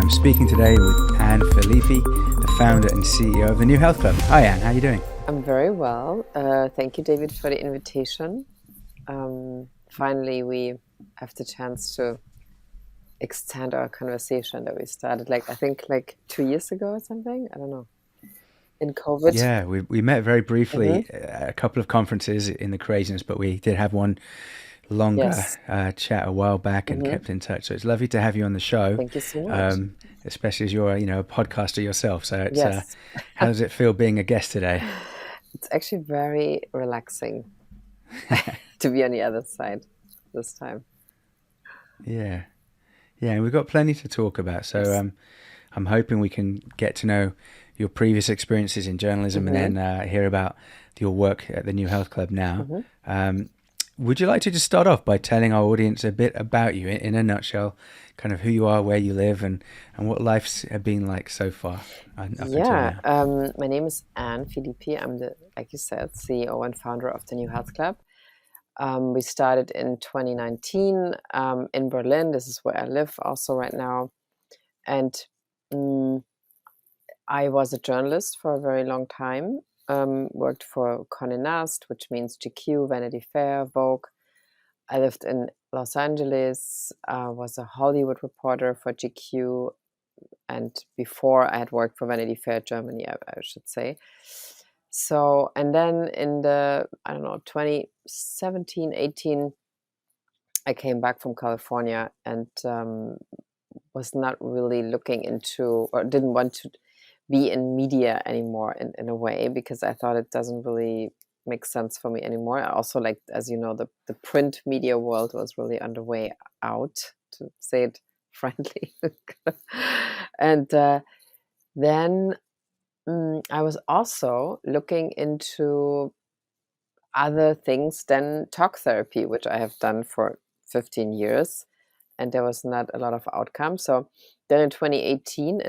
I'm speaking today with Anne Philippi, the founder and CEO of the New Health Club. Hi Anne, how are you doing? I'm very well. Thank you, David, for the invitation. Finally, we have the chance to extend our conversation that we started, I think 2 years ago or something. I don't know. In COVID. Yeah, we met very briefly Mm-hmm. at a couple of conferences in the craziness, but we did have one longer Yes. chat a while back and Mm-hmm. kept in touch. So it's lovely to have you on the show, Thank you so much. especially as you're, a podcaster yourself. So it's Yes. how does it feel being a guest today? It's actually very relaxing to be on the other side this time. Yeah, and we've got plenty to talk about. So Yes. I'm hoping we can get to know your previous experiences in journalism Mm-hmm. and then hear about your work at the New Health Club now. Mm-hmm. Would you like to just start off by telling our audience a bit about you in a nutshell, kind of who you are, where you live, and what life's been like so far up until Yeah. now? My name is Anne Philippi. I'm like you said, CEO and founder of the New Health Club. We started in 2019 in Berlin. This is where I live also right now. And I was a journalist for a very long time. Worked for Condé Nast, which means GQ, Vanity Fair, Vogue. I lived in Los Angeles, was a Hollywood reporter for GQ. And before I had worked for Vanity Fair Germany, I should say. So, and then in the, 2017, 18, I came back from California and was not really looking into, or didn't want to be in media anymore in a way, because I thought it doesn't really make sense for me anymore. I also, as you know, the print media world was really on the way out, to say it friendly. And then I was also looking into other things than talk therapy, which I have done for 15 years, and there was not a lot of outcome. So then in 2018,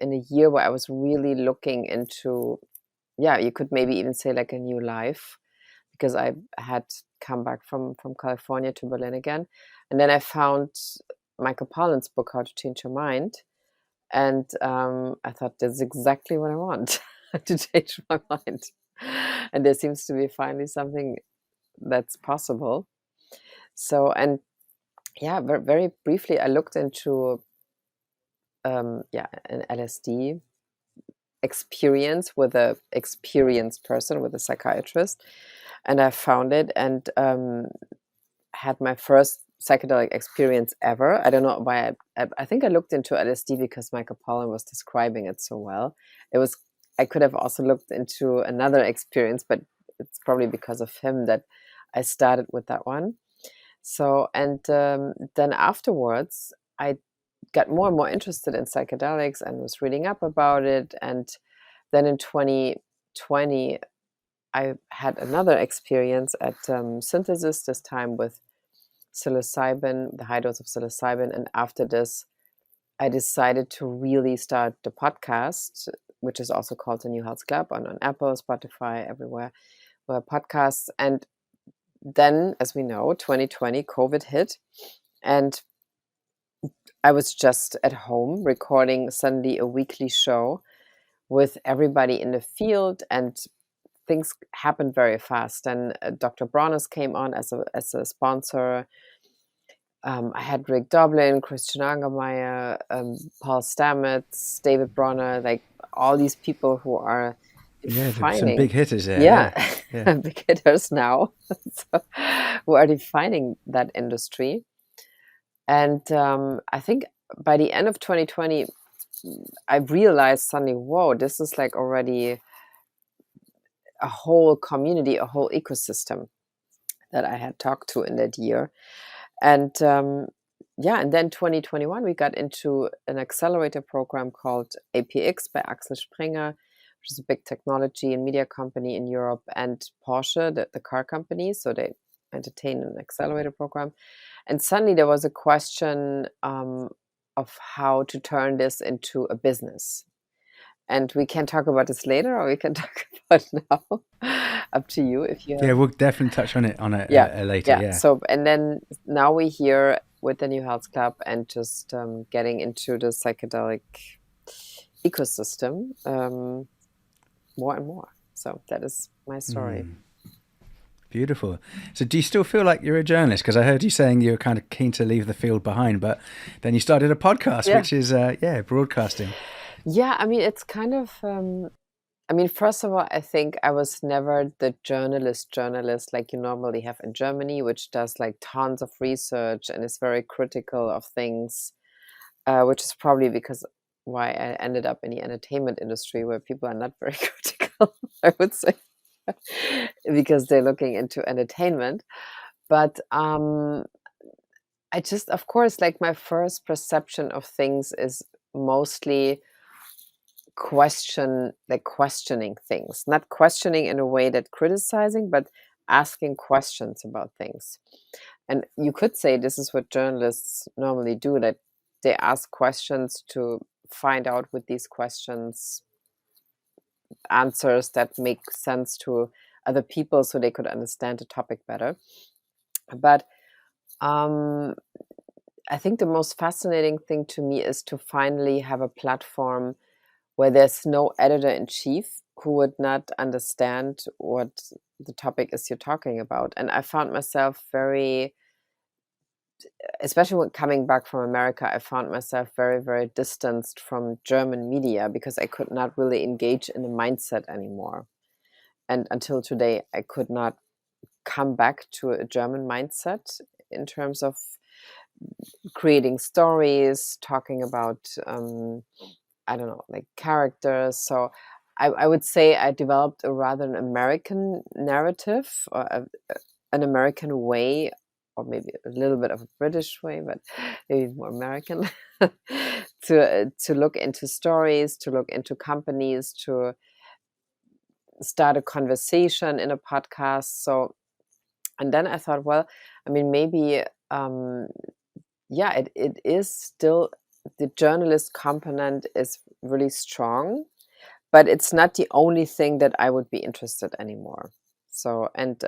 in a year where I was really looking into, you could maybe even say like a new life, because I had come back from California to Berlin again. And then I found Michael Pollan's book, How to Change Your Mind. And I thought, this is exactly what I want, to change my mind. And there seems to be finally something that's possible. So, and very, very briefly, I looked into an LSD experience with a experienced person, with a psychiatrist, and I found it and had my first psychedelic experience ever. I don't know why. I think I looked into LSD because Michael Pollan was describing it so well. I could have also looked into another experience, but it's probably because of him that I started with that one. So, and then afterwards, I got more and more interested in psychedelics and was reading up about it. And then in 2020, I had another experience at Synthesis, this time with psilocybin, the high dose of psilocybin. And after this, I decided to really start the podcast, which is also called the New Health Club, on Apple, Spotify, everywhere where podcasts. And then, as we know, 2020, COVID hit, and I was just at home recording suddenly a weekly show with everybody in the field, and things happened very fast. And Dr. Bronner's came on as a sponsor. I had Rick Doblin, Christian Angermeyer, Paul Stamets, David Bronner, like all these people who are defining. Some big hitters there. Yeah. Big hitters now, so, who are defining that industry. And I think by the end of 2020, I realized suddenly, whoa, this is like already a whole community, a whole ecosystem that I had talked to in that year. And and then 2021, we got into an accelerator program called APX by Axel Springer, which is a big technology and media company in Europe, and Porsche, the car company. So they entertain an accelerator program. And suddenly there was a question of how to turn this into a business. And we can talk about this later, or we can talk about it now. Up to you if you have. Yeah, we'll definitely touch on it later. Yeah. So, and then now we hear with the New Health Club and just getting into the psychedelic ecosystem more and more. So that is my story. Beautiful. So do you still feel like you're a journalist? Because I heard you saying you were kind of keen to leave the field behind, but then you started a podcast, Yeah. which is, broadcasting. Yeah, I mean, it's kind of, I mean, first of all, I think I was never the journalist like you normally have in Germany, which does like tons of research and is very critical of things, which is probably because why I ended up in the entertainment industry where people are not very critical, I would say, because they're looking into entertainment. But I just, of course, like my first perception of things is mostly questioning things, not questioning in a way that criticizing, but asking questions about things. And you could say this is what journalists normally do, that they ask questions to find out with these questions answers that make sense to other people so they could understand the topic better. But um, I think the most fascinating thing to me is to finally have a platform where there's no editor in chief who would not understand what the topic is you're talking about. And I found myself very, especially when coming back from America, I found myself very, very distanced from German media because I could not really engage in the mindset anymore. And until today, I could not come back to a German mindset in terms of creating stories, talking about I don't know, like characters. So I would say I developed a rather an American narrative or an American way, or maybe a little bit of a British way, but maybe more American, to look into stories, to look into companies, to start a conversation in a podcast. So, and then I thought, well, I mean, maybe, yeah, it is still the journalist component is really strong, but it's not the only thing that I would be interested anymore. So, and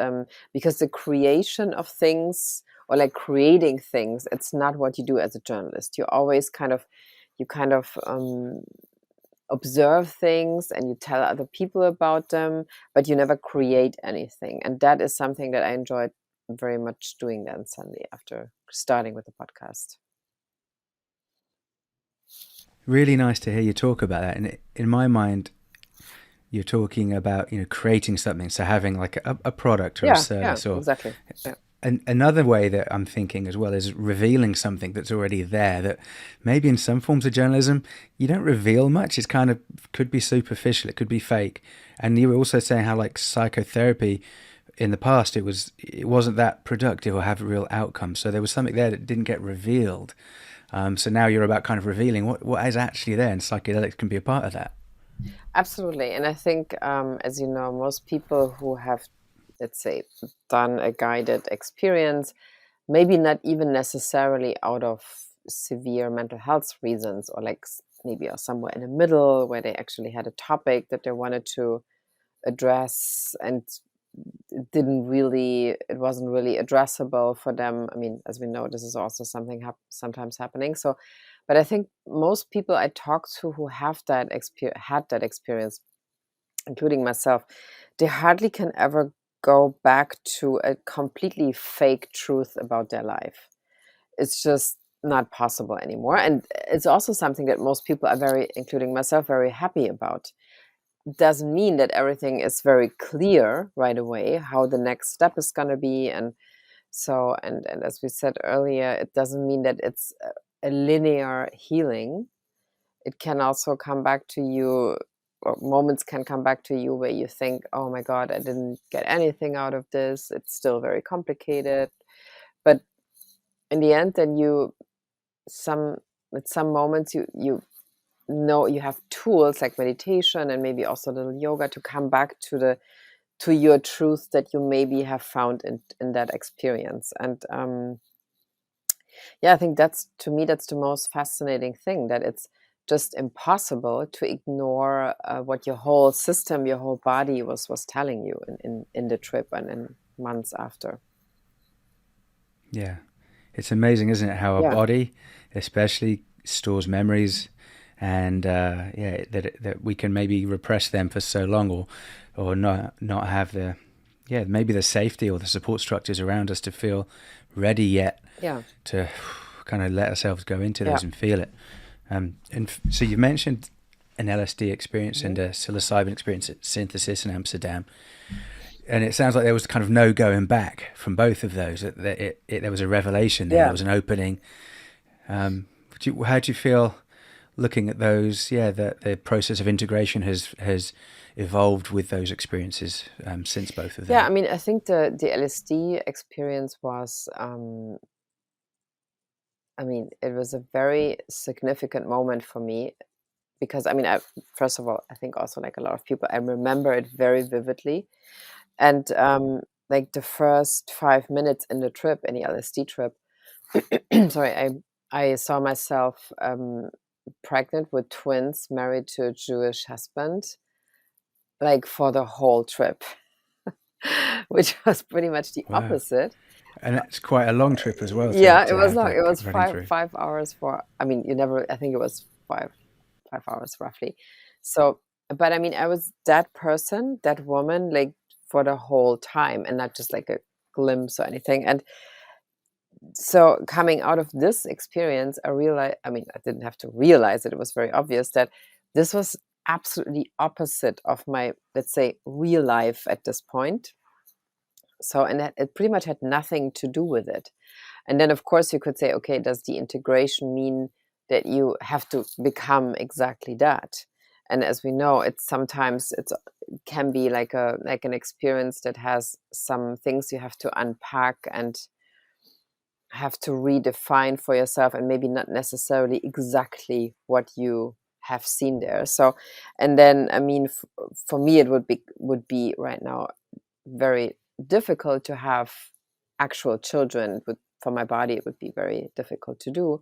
because the creation of things or like creating things, it's not what you do as a journalist. You always you kind of observe things and you tell other people about them, but you never create anything. And that is something that I enjoyed very much doing then suddenly after starting with the podcast. Really nice to hear you talk about that. And in my mind, you're talking about, creating something. So having like a product or a Yeah, service, or exactly. Yeah. another way that I'm thinking as well is revealing something that's already there, that maybe in some forms of journalism you don't reveal much. It's kind of could be superficial, it could be fake. And you were also saying how like psychotherapy in the past it wasn't that productive or have a real outcome, so there was something there that didn't get revealed. So now you're about kind of revealing what is actually there, and psychedelics can be a part of that. Absolutely. And I think, as you know, most people who have, let's say, done a guided experience, maybe not even necessarily out of severe mental health reasons, or like maybe are somewhere in the middle where they actually had a topic that they wanted to address and it wasn't really addressable for them. I mean, as we know, this is also something sometimes happening. So, but I think most people I talk to who have had that experience, including myself, they hardly can ever go back to a completely fake truth about their life. It's just not possible anymore. And it's also something that most people are very, including myself, very happy about. Doesn't mean that everything is very clear right away, how the next step is going to be. And so, and as we said earlier, it doesn't mean that it's a linear healing. It can also come back to you, or moments can come back to you where you think, oh my God, I didn't get anything out of this. It's still very complicated. But in the end, then at some moments, you know you have tools like meditation and maybe also a little yoga to come back to your truth that you maybe have found in that experience. And yeah, I think that's, to me, that's the most fascinating thing, that it's just impossible to ignore what your whole system, your whole body was telling you in the trip and in months after. Yeah. It's amazing, isn't it, how a Yeah, body, especially, stores memories, and yeah, that we can maybe repress them for so long, or not have the, yeah, maybe the safety or the support structures around us to feel ready yet yeah, to kind of let ourselves go into yeah. those and feel it. So you mentioned an LSD experience Mhm. and a psilocybin experience at Synthesis in Amsterdam, and it sounds like there was kind of no going back from both of those. There was a revelation there. There Yeah. was an opening. How do you feel looking at those? Yeah, the process of integration has evolved with those experiences since both of Yeah, I them. mean, I think the LSD experience was, I mean, it was a very significant moment for me because, I mean, first of all, I think also like a lot of people, I remember it very vividly. And like the first 5 minutes in the trip, in the LSD trip, sorry, I saw myself pregnant with twins, married to a Jewish husband, like for the whole trip, which was pretty much the Wow, opposite. and that's quite a long trip as well to Yeah, it was have long. that It was running five through. 5 hours for. I mean, you never. I think it was 5 hours roughly. So, but I mean, I was that person, that woman, like for the whole time, and not just like a glimpse or anything. And so, coming out of this experience, I realized. I mean, I didn't have to realize it. It was very obvious that this was absolutely opposite of my, let's say, real life at this point. So, and that it pretty much had nothing to do with it. And then, of course, you could say, okay, does the integration mean that you have to become exactly that? And as we know, it's sometimes it can be like an experience that has some things you have to unpack and have to redefine for yourself, and maybe not necessarily exactly what you have seen there. So, and then I mean, for me, it would be right now very difficult to have actual children. For my body, it would be very difficult to do.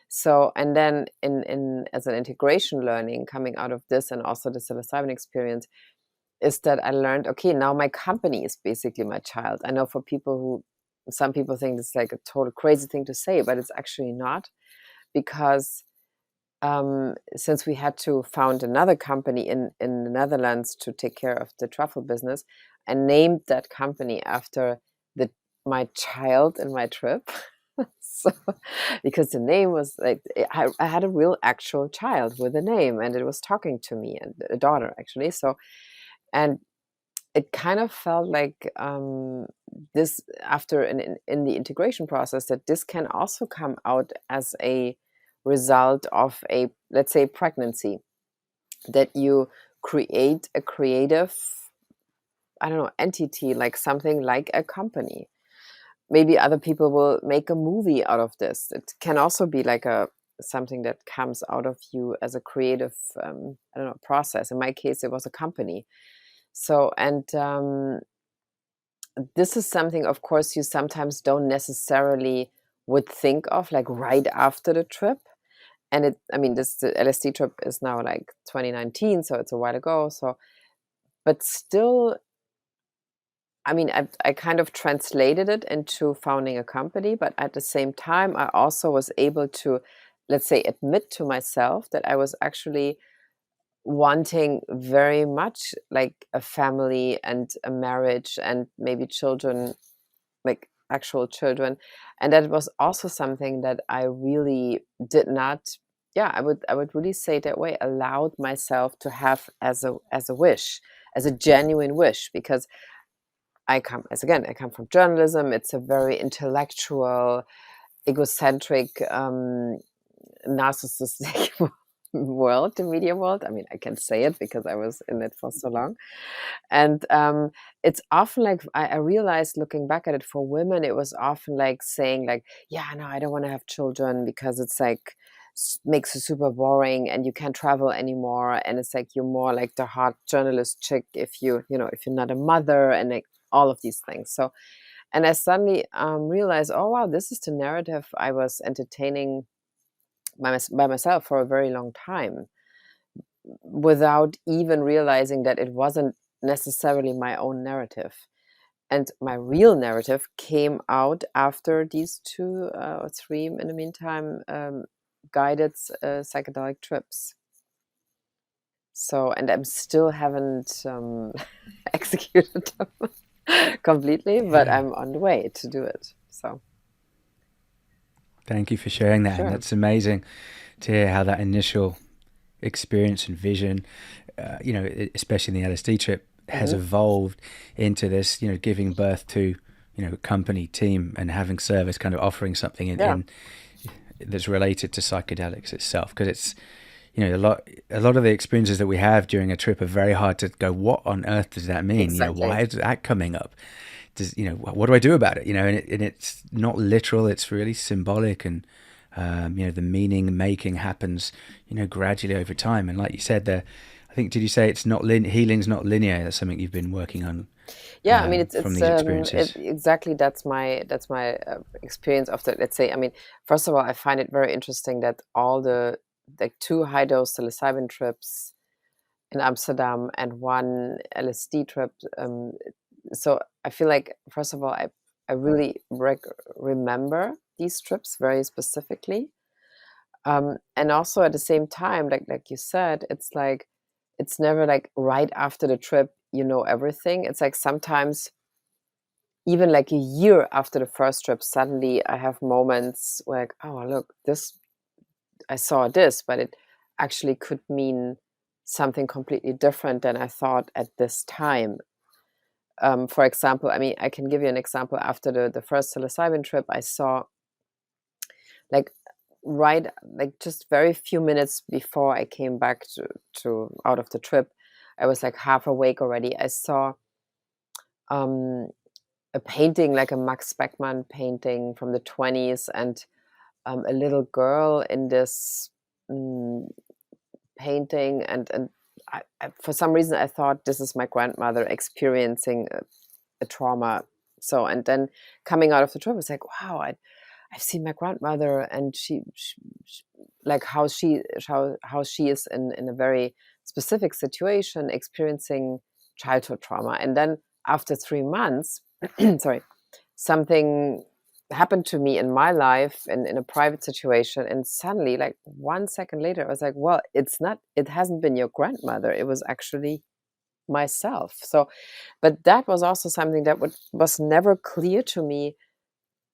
So, and then in as an integration learning coming out of this, and also the psilocybin experience, is that I learned, okay, now my company is basically my child. I know for people who, some people think it's like a total crazy thing to say, but it's actually not, because since we had to found another company in the Netherlands to take care of the truffle business, I named that company after the my child in my trip. So, because the name was like, I had a real actual child with a name, and it was talking to me, and a daughter actually. So, and it kind of felt like this after in the integration process, that this can also come out as a result of a, let's say, pregnancy, that you create a creative, I don't know, entity, like something like a company. Maybe other people will make a movie out of this. It can also be like a something that comes out of you as a creative, I don't know, process. In my case, it was a company. So, and this is something, of course, you sometimes don't necessarily would think of like right after the trip. And it, I mean, this the LSD trip is now like 2019, so it's a while ago. So, but still, I mean, I kind of translated it into founding a company, but at the same time, I also was able to, let's say, admit to myself that I was actually wanting very much like a family and a marriage and maybe children, like actual children. And that was also something that I really did not, yeah, I would really say that way, allowed myself to have as a wish, as a genuine wish, because I come from journalism. It's a very intellectual, egocentric, narcissistic world, the media world. I mean, I can say it because I was in it for so long. And it's often like I realized looking back at it, for women, it was often like saying like, yeah, no, I don't want to have children because it's like makes it super boring and you can't travel anymore. And it's like you're more like the hot journalist chick if if you're not a mother, and like all of these things. So, and I suddenly realized, oh wow, this is the narrative I was entertaining by myself for a very long time, without even realizing that it wasn't necessarily my own narrative. And my real narrative came out after these 2 or 3, in the meantime, guided psychedelic trips. So, and I'm still haven't executed them completely, but Yeah. I'm on the way to do it. So, Thank you for sharing that. And sure. that's amazing to hear how that initial experience and vision, especially in the LSD trip, has Hmm. evolved into this, giving birth to, company, team, and having service, kind of offering something Yeah, in that's related to psychedelics itself. Because it's, a lot of the experiences that we have during a trip are very hard to go, what on earth does that mean? exactly. Why is that coming up? Does, what do I do about it? And it's not literal, it's really symbolic. And the meaning making happens, gradually over time. And like you said there, I think, did you say it's not healing's not linear? That's something you've been working on Yeah, I mean, from these experiences. exactly, that's my experience of the, let's say, I mean, first of all, I find it very interesting that all the like 2 high dose psilocybin trips in Amsterdam and 1 LSD trip. So I feel like, first of all, I really remember these trips very specifically. And also at the same time, like you said, it's like it's never like right after the trip, you know everything. It's like sometimes even like a year after the first trip, suddenly I have moments where like, oh look, this I saw this, but it actually could mean something completely different than I thought at this time. For example, I mean, I can give you an example. After the first psilocybin trip, I saw like right like just very few minutes before I came back to out of the trip, I was like half awake already. I saw um, a painting, like a Max Beckmann painting from the 20s, and a little girl in this mm, painting, and for some reason I thought this is my grandmother experiencing a trauma. So, and then coming out of the trip, I was like, wow, I've seen my grandmother, and she like how she is in a very specific situation experiencing childhood trauma. And then after 3 months, sorry, something happened to me in my life in a private situation, and suddenly, like 1 second later, I was like, well, it hasn't been your grandmother, it was actually myself. So, but that was also something that was never clear to me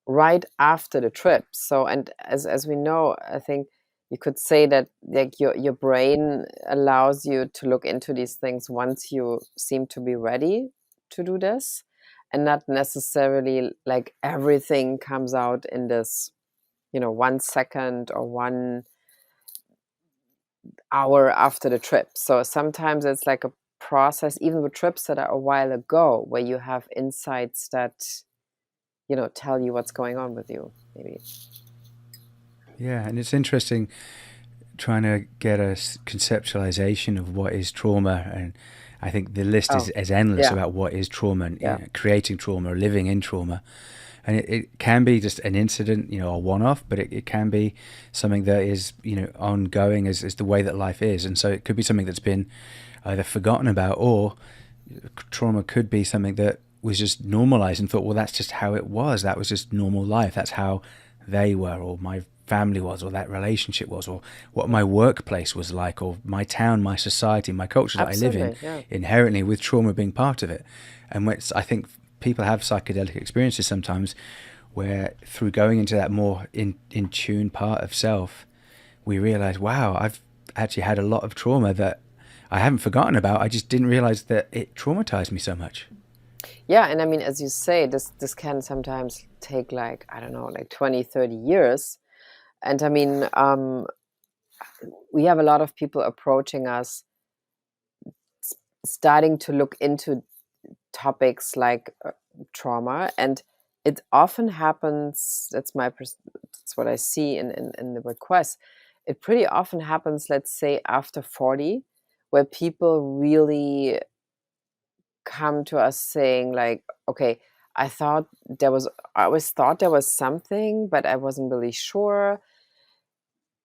right after the trip. So, and as we know, I think you could say that like your brain allows you to look into these things once you seem to be ready to do this, and not necessarily like everything comes out in this, 1 second or 1 hour after the trip. So sometimes it's like a process, even with trips that are a while ago, where you have insights that tell you what's going on with you, maybe. Yeah, and it's interesting trying to get a conceptualization of what is trauma. And I think the list Oh, is endless yeah, about what is trauma and yeah, creating trauma, living in trauma. And it can be just an incident, a one-off, but it can be something that is, ongoing as the way that life is. And so it could be something that's been either forgotten about, or trauma could be something that was just normalized and thought, well, that's just how it was. That was just normal life. That's how they were, or my family was, or that relationship was, or what my workplace was like, or my town, my society, my culture that I live in, absolutely, yeah, inherently with trauma being part of it. And when I think people have psychedelic experiences sometimes where through going into that more in tune part of self, we realize, wow, I've actually had a lot of trauma that I haven't forgotten about. I just didn't realize that it traumatized me so much. yeah. And I mean, as you say, this can sometimes take, like, I don't know, like 20, 30 years. And I mean, we have a lot of people approaching us, starting to look into topics like trauma, and it often happens, that's what I see in the requests. It pretty often happens, let's say, after 40, where people really come to us saying like, okay, I always thought there was something, but I wasn't really sure.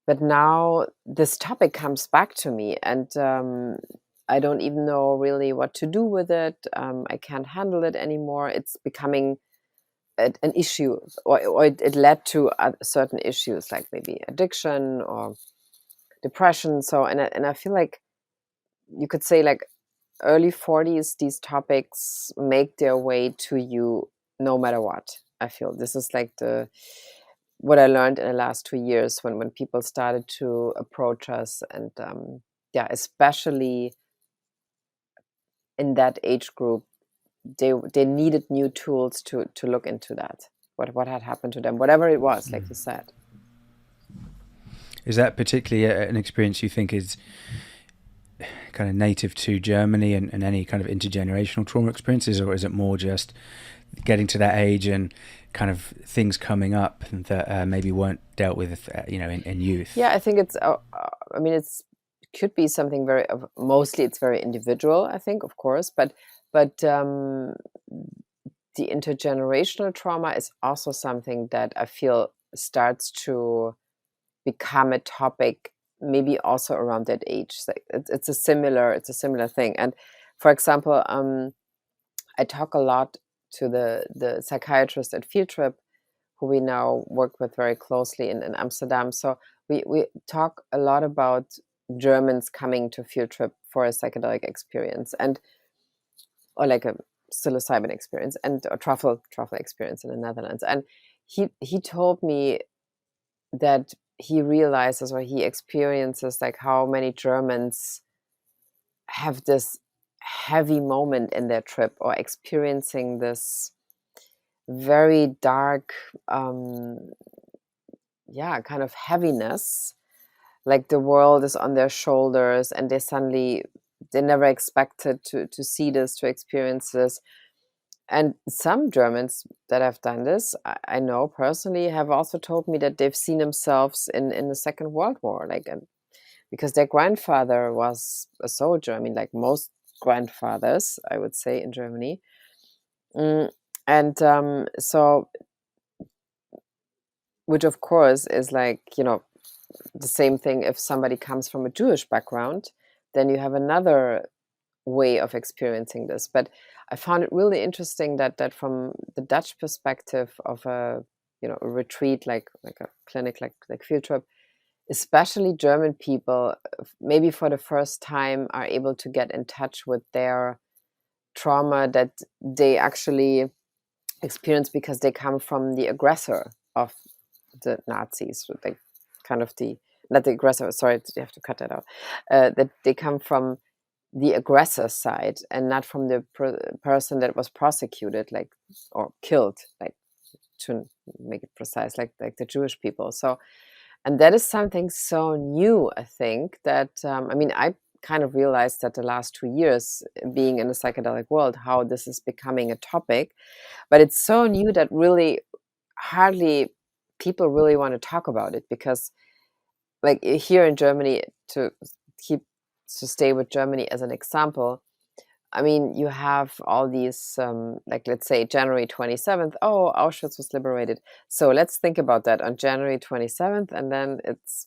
But now this topic comes back to me, and I don't even know really what to do with it. I can't handle it anymore. It's becoming an issue, or it led to certain issues like maybe addiction or depression. So, and I feel like you could say like early 40s, these topics make their way to you no matter what. I feel this is like what I learned in the last 2 years when people started to approach us, and yeah, especially in that age group, they needed new tools to look into that. What had happened to them, whatever it was, like you said. Is that particularly an experience you think is kind of native to Germany and any kind of intergenerational trauma experiences, or is it more just getting to that age and kind of things coming up that maybe weren't dealt with, in youth? Yeah, I think it's. I mean, it could be something very. Mostly, it's very individual. I think, of course, but the intergenerational trauma is also something that I feel starts to become a topic, maybe also around that age. It's a similar thing. And for example, I talk a lot to the psychiatrist at Field Trip, who we now work with very closely in Amsterdam. So we talk a lot about Germans coming to Field Trip for a psychedelic experience, or like a psilocybin experience, and a truffle experience in the Netherlands. And he told me that he realizes, or he experiences, like how many Germans have this heavy moment in their trip, or experiencing this very dark kind of heaviness, like the world is on their shoulders, and they never expected to see this, to experience this. And some Germans that have done this, I know personally, have also told me that they've seen themselves in the Second World War, like, because their grandfather was a soldier. I mean, like most grandfathers, I would say, in Germany. And so, which of course is like, the same thing. If somebody comes from a Jewish background, then you have another way of experiencing this. But I found it really interesting that from the Dutch perspective of a retreat, like a clinic, like Field Trip, especially German people, maybe for the first time, are able to get in touch with their trauma that they actually experience because they come from the aggressor of the Nazis, like kind of not the aggressor, sorry, you have to cut that out, that they come from the aggressor side and not from the person that was prosecuted, like, or killed, like, to make it precise, like the Jewish people. So, and that is something so new, I think, that I mean, I kind of realized that the last 2 years being in the psychedelic world, how this is becoming a topic, but it's so new that really hardly people really want to talk about it, because like here in Germany, to stay with Germany as an example, I mean, you have all these, like, let's say January 27th, oh, Auschwitz was liberated. So let's think about that on January 27th, and then it's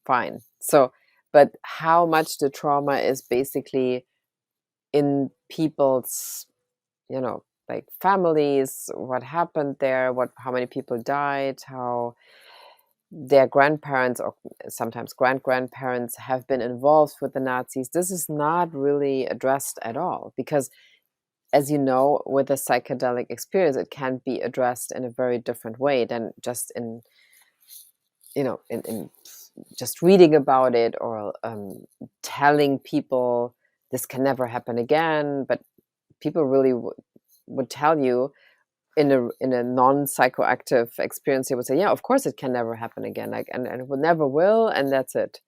fine. So, but how much the trauma is basically in people's, like families, what happened there, how many people died, how their grandparents or sometimes grandparents have been involved with the Nazis. This is not really addressed at all, because, as you know, with a psychedelic experience, it can be addressed in a very different way than just in just reading about it, or telling people this can never happen again. But people really would tell you, in a non-psychoactive experience, they would say, yeah, of course it can never happen again, like, and it will never will, and that's it.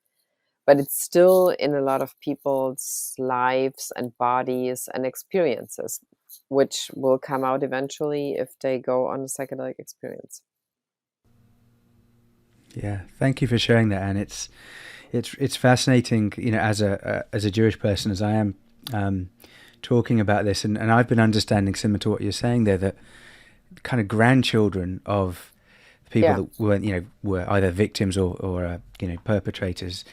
But it's still in a lot of people's lives and bodies and experiences, which will come out eventually if they go on a psychedelic experience. Yeah, thank you for sharing that, and it's fascinating, as a Jewish person, as I am, talking about this, and I've been understanding, similar to what you're saying there, that kind of grandchildren of people that were either victims or perpetrators,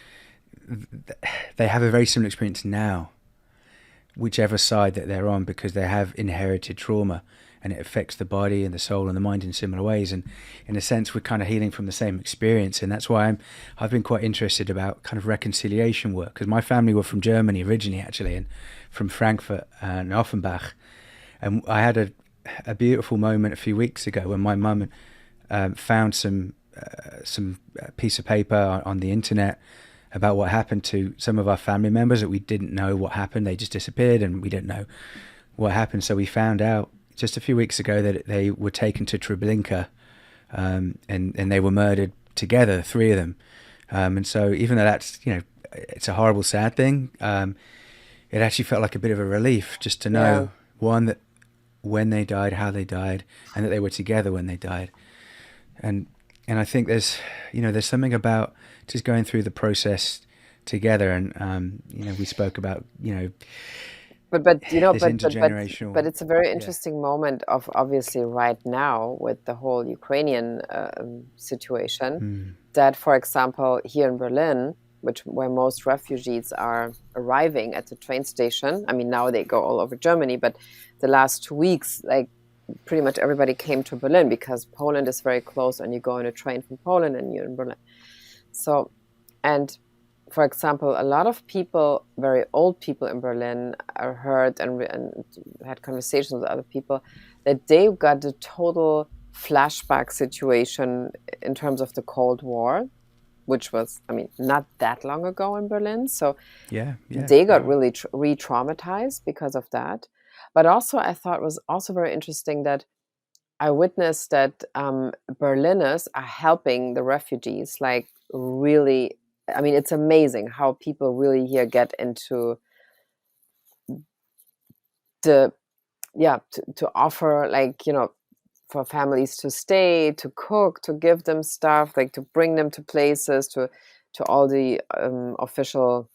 they have a very similar experience now, whichever side that they're on, because they have inherited trauma, and it affects the body and the soul and the mind in similar ways. And in a sense, we're kind of healing from the same experience. And that's why I've been quite interested about kind of reconciliation work, because my family were from Germany originally, actually, and from Frankfurt and Offenbach. And I had a beautiful moment a few weeks ago when my mum found some piece of paper on the internet about what happened to some of our family members that we didn't know what happened. They just disappeared, and we didn't know what happened. So we found out just a few weeks ago that they were taken to Treblinka, and they were murdered together, the three of them. And so even though that's, it's a horrible, sad thing, it actually felt like a bit of a relief just to know, one, that when they died, how they died, and that they were together when they died. And I think there's something about just going through the process together. And, we spoke about, but intergenerational. But it's a very interesting moment of obviously right now with the whole Ukrainian situation. That, for example, here in Berlin, where most refugees are arriving at the train station. I mean, now they go all over Germany, but the last 2 weeks, like pretty much everybody came to Berlin because Poland is very close, and you go on a train from Poland and you're in Berlin. So, and for example, a lot of people, very old people in Berlin, heard and had conversations with other people that they got a total flashback situation in terms of the Cold War, which was, not that long ago in Berlin. So they got really re-traumatized because of that. But also, I thought it was also very interesting that I witnessed that Berliners are helping the refugees, like really. It's amazing how people really here get into to offer, like, for families to stay, to cook, to give them stuff, like to bring them to places, to all the official,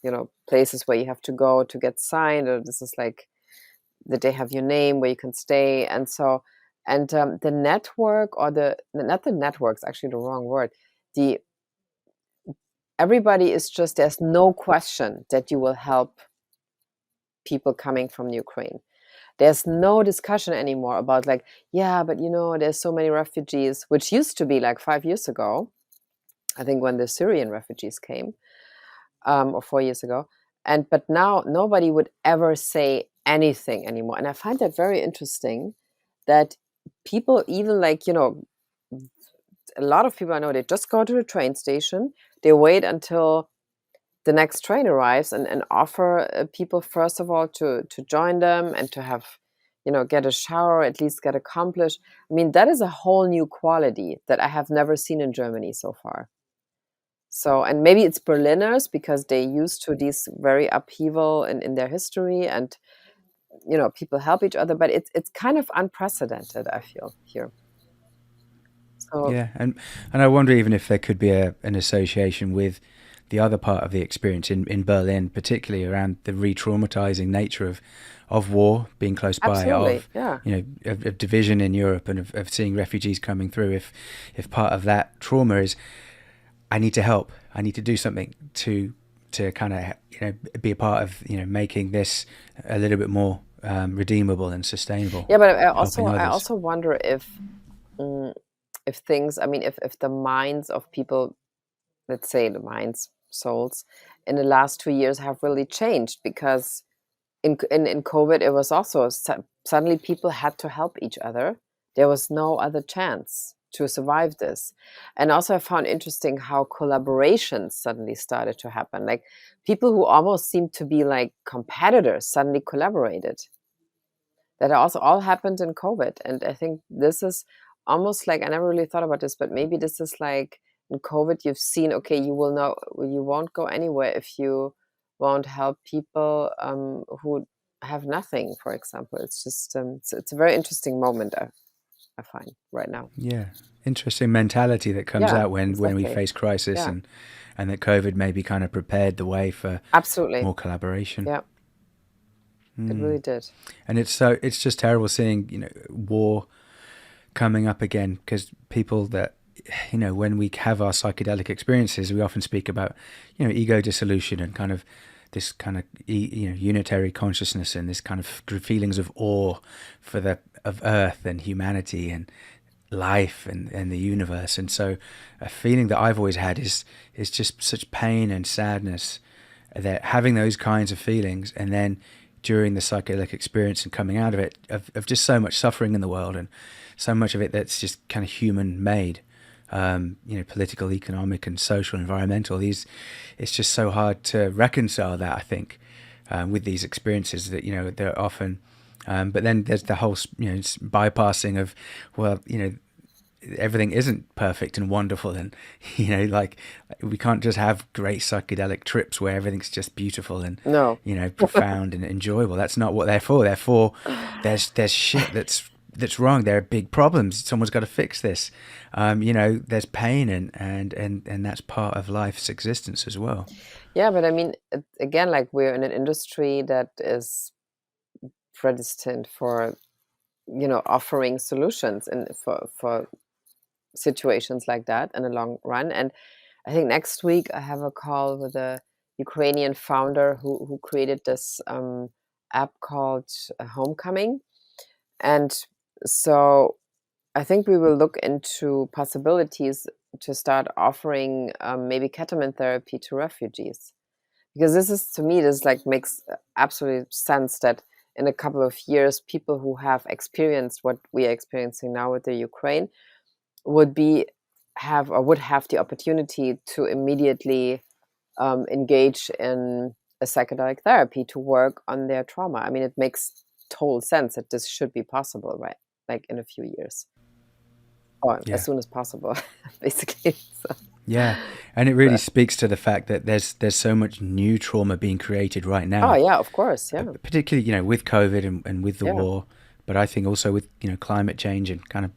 places where you have to go to get signed, or this is like that they have your name where you can stay. And so, and the network, or not the network's actually the wrong word. Everybody is just, there's no question that you will help people coming from Ukraine. There's no discussion anymore about like, but there's so many refugees, which used to be like 5 years ago, I think, when the Syrian refugees came, or 4 years ago. But now nobody would ever say anything anymore. And I find that very interesting that people, even like, a lot of people I know, they just go to the train station, they wait until the next train arrives and offer people, first of all, to join them and to have, get a shower, at least get accomplished. That is a whole new quality that I have never seen in Germany so far. So, and maybe it's Berliners because they used to these very upheaval in their history, and, people help each other, but it's kind of unprecedented, I feel, here. So, and I wonder even if there could be an association with the other part of the experience in Berlin, particularly around the re-traumatizing nature of war, being close by, of division in Europe, and of seeing refugees coming through. If part of that trauma is, I need to help, I need to do something to kind of be a part of making this a little bit more redeemable and sustainable. Yeah, but I also wonder if things, if the minds of people, let's say the minds, souls, in the last 2 years have really changed, because in COVID, it was also suddenly people had to help each other. There was no other chance to survive this. And also I found interesting how collaborations suddenly started to happen. Like people who almost seemed to be like competitors suddenly collaborated. That also all happened in COVID. And I think this is almost like, I never really thought about this, but maybe this is like, in COVID, you've seen, okay, you won't go anywhere if you won't help people who have nothing, for example. It's just, it's a very interesting moment, I find right now. Yeah, interesting mentality that comes out when we face crisis, and that COVID maybe kind of prepared the way for more collaboration. Yeah, it really did. And it's just terrible seeing war coming up again, because people that when we have our psychedelic experiences, we often speak about, ego dissolution and kind of this kind of, unitary consciousness and this kind of feelings of awe of Earth and humanity and life and the universe. And so a feeling that I've always had is just such pain and sadness, that having those kinds of feelings, and then during the psychedelic experience and coming out of it, of just so much suffering in the world and so much of it that's just kind of human made, political, economic and social, environmental, it's just so hard to reconcile that, I think, with these experiences that, they're often, but then there's the whole, bypassing of, well, everything isn't perfect and wonderful, and like we can't just have great psychedelic trips where everything's just beautiful and No. profound and enjoyable. That's not what they're for. They're for there's shit that's wrong. There are big problems. Someone's got to fix this. There's pain and that's part of life's existence as well. Yeah, but I mean, again, like we're in an industry that is predestined for, offering solutions and for situations like that in the long run. And I think next week I have a call with a Ukrainian founder who created this app called Homecoming. And so I think we will look into possibilities to start offering maybe ketamine therapy to refugees. Because this is, to me, this like makes absolute sense that in a couple of years, people who have experienced what we are experiencing now with the Ukraine would have the opportunity to immediately engage in a psychedelic therapy to work on their trauma. I mean, it makes total sense that this should be possible, right? Like in a few years, or Yeah. as soon as possible, basically. So. Yeah, and it really speaks to the fact that there's so much new trauma being created right now. Oh yeah, of course, yeah. Particularly, with COVID and with the Yeah. war, but I think also with climate change and kind of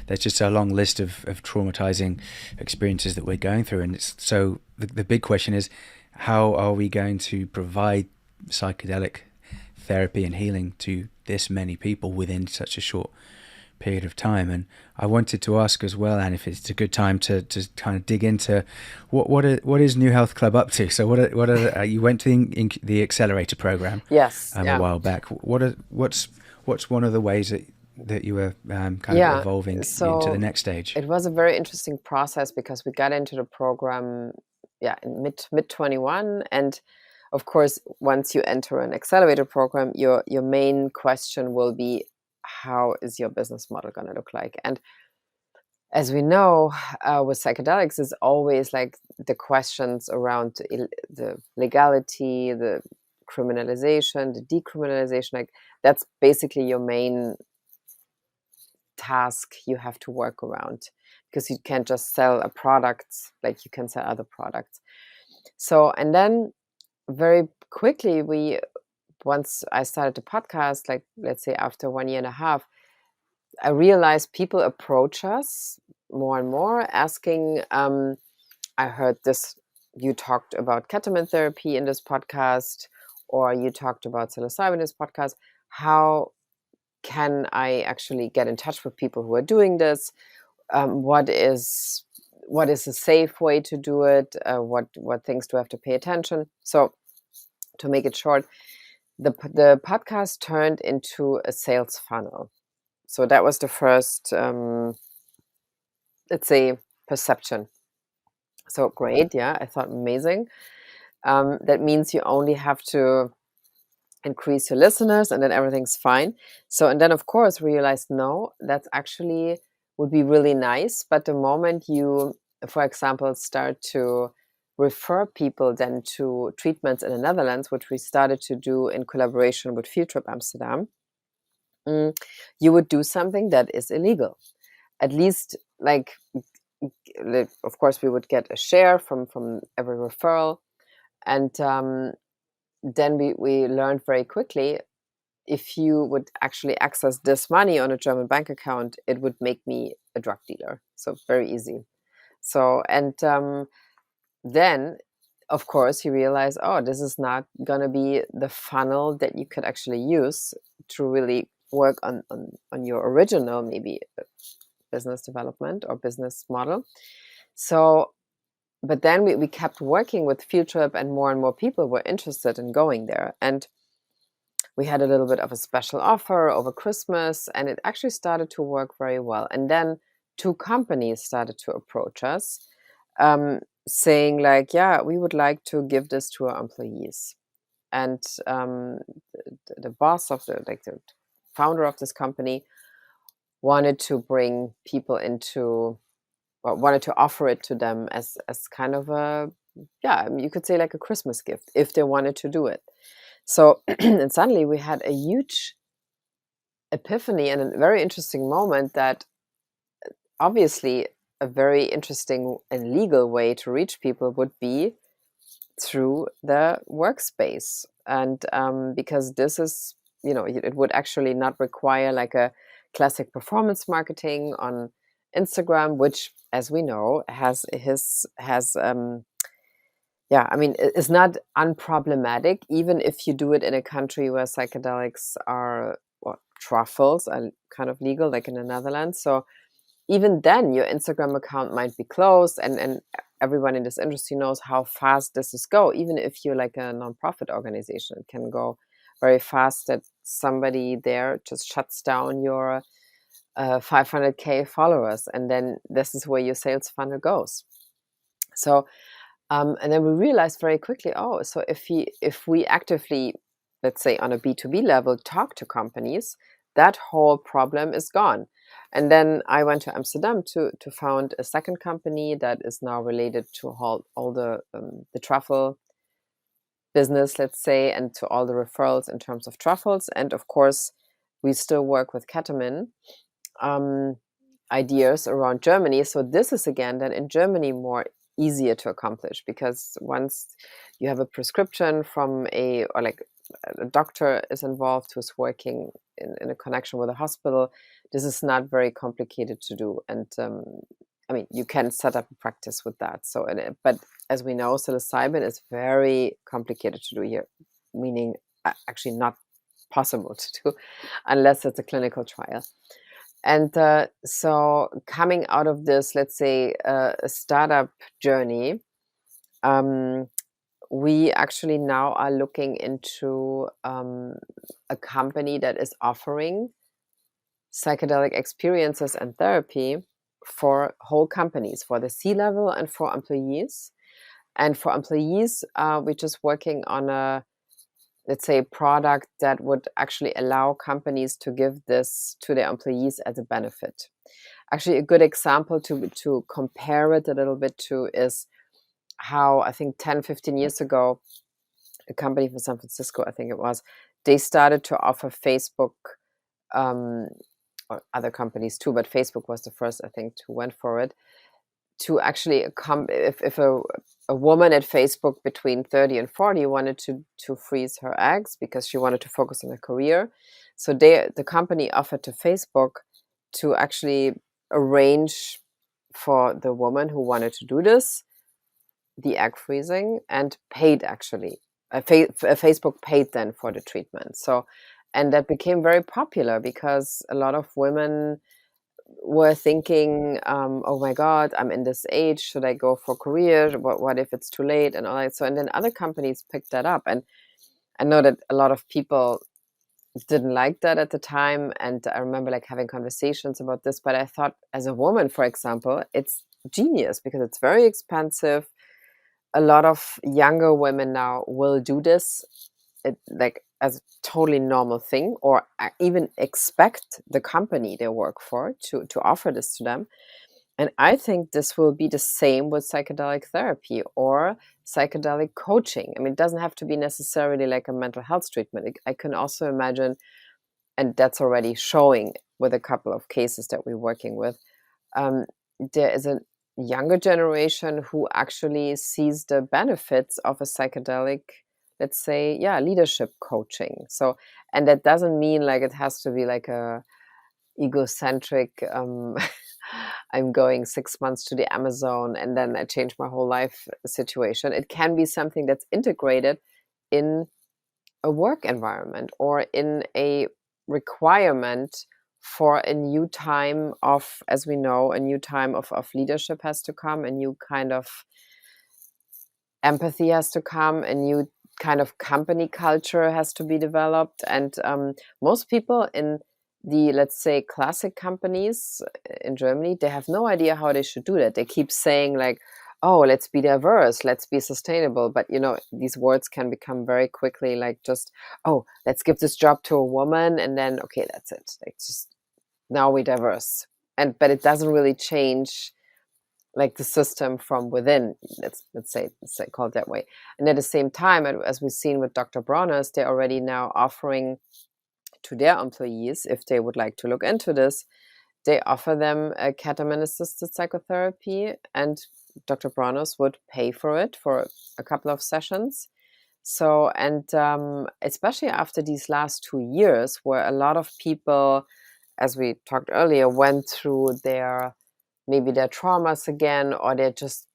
there's just a long list of traumatizing experiences that we're going through, and it's so the big question is, how are we going to provide psychedelic therapy and healing to this many people within such a short period of time? And I wanted to ask as well, Anne, if it's a good time to kind of dig into what is New Health Club up to. So what are you went to the accelerator program? Yes, A while back. What's one of the ways that you were kind of evolving into the next stage? It was a very interesting process because we got into the program in mid 21, and of course once you enter an accelerator program, your main question will be, how is your business model going to look like? And as we know, with psychedelics, is always like the questions around the legality, the criminalization, the decriminalization. Like that's basically your main task you have to work around, because you can't just sell a product like you can sell other products. So, and then very quickly, once I started the podcast, like let's say after 1.5 years, I realized people approach us more and more asking, I heard this, you talked about ketamine therapy in this podcast, or you talked about psilocybin in this podcast. How can I actually get in touch with people who are doing this? What is a safe way to do it? What things do I have to pay attention? So to make it short, the podcast turned into a sales funnel. So that was the first, let's say, perception. So great, yeah, I thought amazing. That means you only have to increase your listeners and then everything's fine. So, and then of course realized, no, that's actually would be really nice. But the moment you, for example, start to refer people then to treatments in the Netherlands, which we started to do in collaboration with Field Trip Amsterdam, you would do something that is illegal. At least, like, of course, we would get a share from every referral. And then we learned very quickly, if you would actually access this money on a German bank account, it would make me a drug dealer. So very easy. So, and then, of course, you realize, oh, this is not going to be the funnel that you could actually use to really work on your original, maybe business development or business model. So, but then we kept working with Field Trip, and more people were interested in going there. And we had a little bit of a special offer over Christmas, and it actually started to work very well. And then 2 companies started to approach us, saying like, yeah, we would like to give this to our employees. And the boss of the founder of this company wanted to bring people into, or wanted to offer it to them as kind of a, yeah, you could say like a Christmas gift if they wanted to do it. So and suddenly we had a huge epiphany and a very interesting moment that obviously a very interesting and legal way to reach people would be through the workspace. And because this is, it would actually not require like a classic performance marketing on Instagram, which, as we know, has yeah, I mean, it's not unproblematic, even if you do it in a country where psychedelics are, or truffles are kind of legal, like in the Netherlands. So even then, your Instagram account might be closed, and everyone in this industry knows how fast this is go. Even if you're like a nonprofit organization, it can go very fast that somebody there just shuts down your 500K followers, and then this is where your sales funnel goes. So and then we realized very quickly, oh, so if we actively, let's say on a B2B level, talk to companies, that whole problem is gone. And then I went to Amsterdam to found a second company that is now related to all the truffle business, let's say, and to all the referrals in terms of truffles. And of course, we still work with ketamine ideas around Germany. So this is again then in Germany more easier to accomplish, because once you have a prescription from a doctor is involved who's working in a connection with a hospital, this is not very complicated to do. And I mean, you can set up a practice with that. So, but as we know, psilocybin is very complicated to do here, meaning actually not possible to do unless it's a clinical trial. And so coming out of this, let's say, a startup journey, we actually now are looking into a company that is offering psychedelic experiences and therapy for whole companies, for the C-level and for employees. And for employees, we're just working on a, let's say, product that would actually allow companies to give this to their employees as a benefit. Actually, a good example to compare it a little bit to is how I think 10, 15 years ago, a company from San Francisco, I think it was, they started to offer Facebook, or other companies too, but Facebook was the first, I think, who went for it, to actually come if a woman at Facebook between 30 and 40 wanted to freeze her eggs because she wanted to focus on her career. So the company offered to Facebook to actually arrange for the woman who wanted to do this, the egg freezing, and paid actually. Facebook paid then for the treatment. So, and that became very popular because a lot of women were thinking, oh my God, I'm in this age. Should I go for career? What if it's too late? And all that. So, and then other companies picked that up. And I know that a lot of people didn't like that at the time. And I remember like having conversations about this. But I thought, as a woman, for example, it's genius because it's very expensive. A lot of younger women now will do this like as a totally normal thing, or even expect the company they work for to offer this to them. And I think this will be the same with psychedelic therapy or psychedelic coaching. I mean, it doesn't have to be necessarily like a mental health treatment. I can also imagine, and that's already showing with a couple of cases that we're working with, there is a younger generation who actually sees the benefits of a psychedelic, let's say, leadership coaching. So, and that doesn't mean like it has to be like a egocentric, I'm going 6 months to the Amazon and then I change my whole life situation. It can be something that's integrated in a work environment or in a requirement for a new time of, as we know, a new time of leadership has to come, a new kind of empathy has to come, a new kind of company culture has to be developed. And most people in the, let's say, classic companies in Germany, they have no idea how they should do that. They keep saying like, oh, let's be diverse, let's be sustainable. But, you know, these words can become very quickly like just, oh, let's give this job to a woman. And then, okay, that's it. Like just now we're diverse. But it doesn't really change like the system from within, let's say call it that way. And at the same time, as we've seen with Dr. Bronner's, they're already now offering to their employees, if they would like to look into this, they offer them a ketamine-assisted psychotherapy, and Dr. Bronner's would pay for it for a couple of sessions. So, and especially after these last 2 years, where a lot of people, as we talked earlier, went through maybe their traumas again, or they're just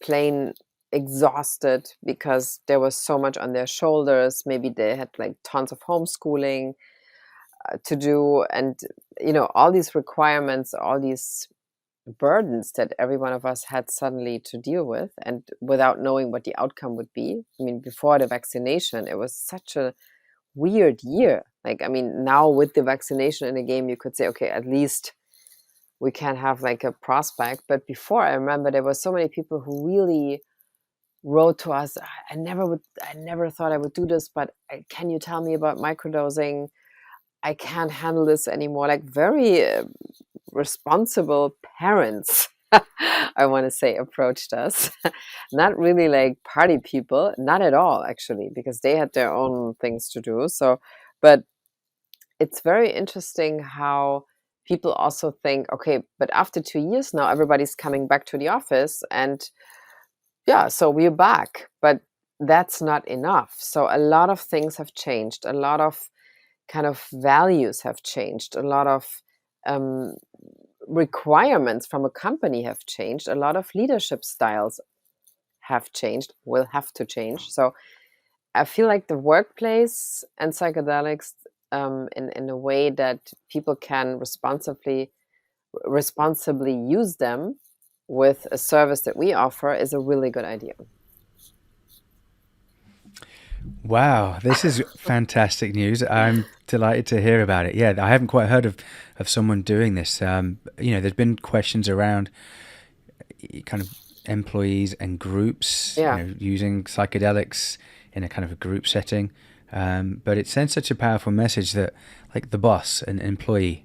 plain exhausted because there was so much on their shoulders. Maybe they had like tons of homeschooling to do, and you know, all these requirements, all these burdens that every one of us had suddenly to deal with, and without knowing what the outcome would be. I mean, before the vaccination, it was such a weird year. Like, I mean, now with the vaccination in the game, you could say, okay, at least we can have like a prospect. But before, I remember there were so many people who really wrote to us, I never thought I would do this, but can you tell me about microdosing? I can't handle this anymore. Like very responsible parents, I want to say, approached us. Not really like party people, not at all, actually, because they had their own things to do. So, but it's very interesting how people also think, okay, but after 2 years now, everybody's coming back to the office, and yeah, so we're back. But that's not enough. So a lot of things have changed. A lot of kind of values have changed. A lot of requirements from a company have changed. A lot of leadership styles have changed, will have to change. So I feel like the workplace and psychedelics, in a way that people can responsibly use them with a service that we offer, is a really good idea. Wow, this is fantastic news. I'm delighted to hear about it. Yeah, I haven't quite heard of someone doing this. There's been questions around kind of employees and groups, Yeah. using psychedelics in a kind of a group setting. But it sends such a powerful message that, like, the boss, an employer,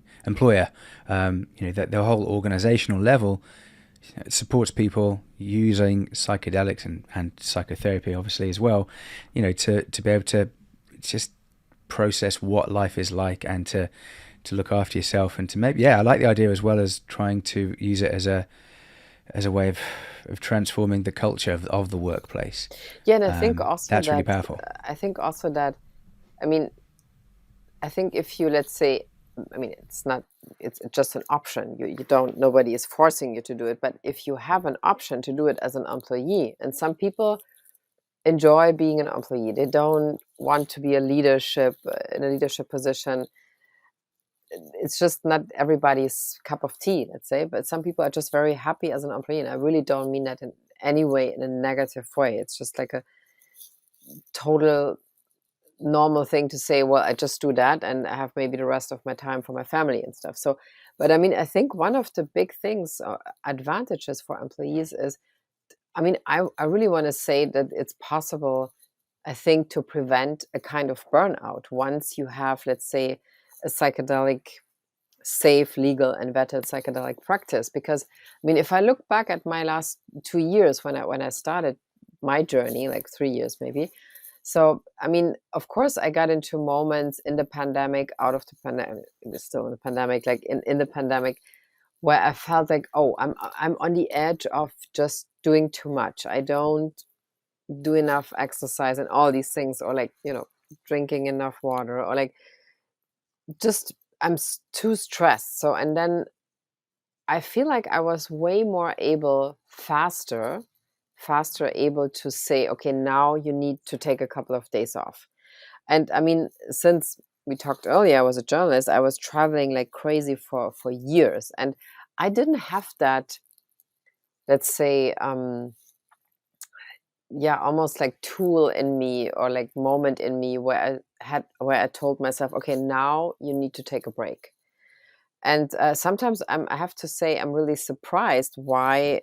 that the whole organizational level supports people using psychedelics and psychotherapy, obviously, as well, to be able to just process what life is like, and to look after yourself, and to maybe, I like the idea, as well as trying to use it as a way of transforming the culture of the workplace. Yeah, and I think also that's really powerful. I mean, I think if you, let's say, I mean, it's just an option. You don't, nobody is forcing you to do it. But if you have an option to do it as an employee, and some people enjoy being an employee, they don't want to be in a leadership position. It's just not everybody's cup of tea, let's say. But some people are just very happy as an employee. And I really don't mean that in any way, in a negative way. It's just like a total normal thing to say, well, I just do that and I have maybe the rest of my time for my family and stuff. So, but I mean, I think one of the big things, advantages for employees is, I mean, I really want to say that it's possible, I think, to prevent a kind of burnout once you have, let's say, a psychedelic, safe, legal, and vetted psychedelic practice. Because I mean, if I look back at my last 2 years when I started my journey, like 3 years maybe. So, I mean, of course, I got into moments in the pandemic, out of the pandemic, still in the pandemic, like in the pandemic, where I felt like, oh, I'm on the edge of just doing too much. I don't do enough exercise and all these things, or like, drinking enough water, or like just too stressed. So, and then I feel like I was way more faster able to say, okay, now you need to take a couple of days off. And I mean, since we talked earlier, I was a journalist. I was traveling like crazy for years, and I didn't have that, let's say, yeah, almost like tool in me, or like moment in me where I told myself, okay, now you need to take a break. And sometimes I have to say I'm really surprised why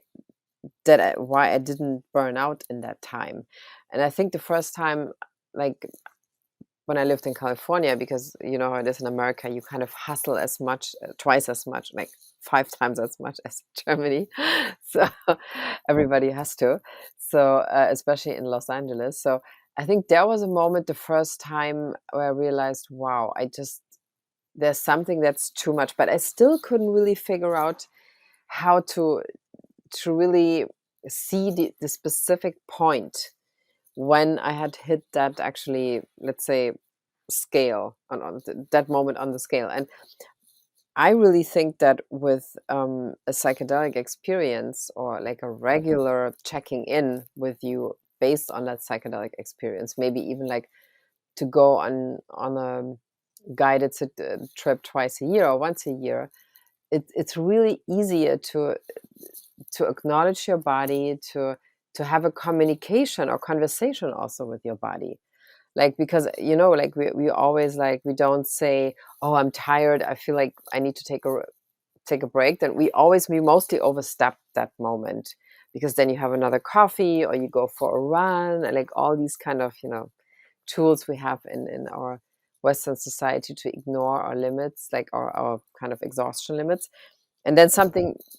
I didn't burn out in that time. And I think the first time, like when I lived in California, because you know how it is in America, you kind of hustle as much, twice as much, like 5 times as much as Germany. So everybody has to. So especially in Los Angeles. So I think there was a moment, the first time, where I realized, wow, there's something that's too much, but I still couldn't really figure out how to really see the specific point when I had hit that, actually, let's say, scale, that moment on the scale. And I really think that with a psychedelic experience, or like a regular checking in with you based on that psychedelic experience, maybe even like to go on a guided trip twice a year or once a year, it's really easier to acknowledge your body, to have a communication or conversation also with your body. Like, because you know, like we always, like, we don't say, oh, I'm tired, I feel like I need to take a break. Then we mostly overstep that moment, because then you have another coffee, or you go for a run, and like all these kind of, tools we have in our Western society to ignore our limits, like our kind of exhaustion limits. And then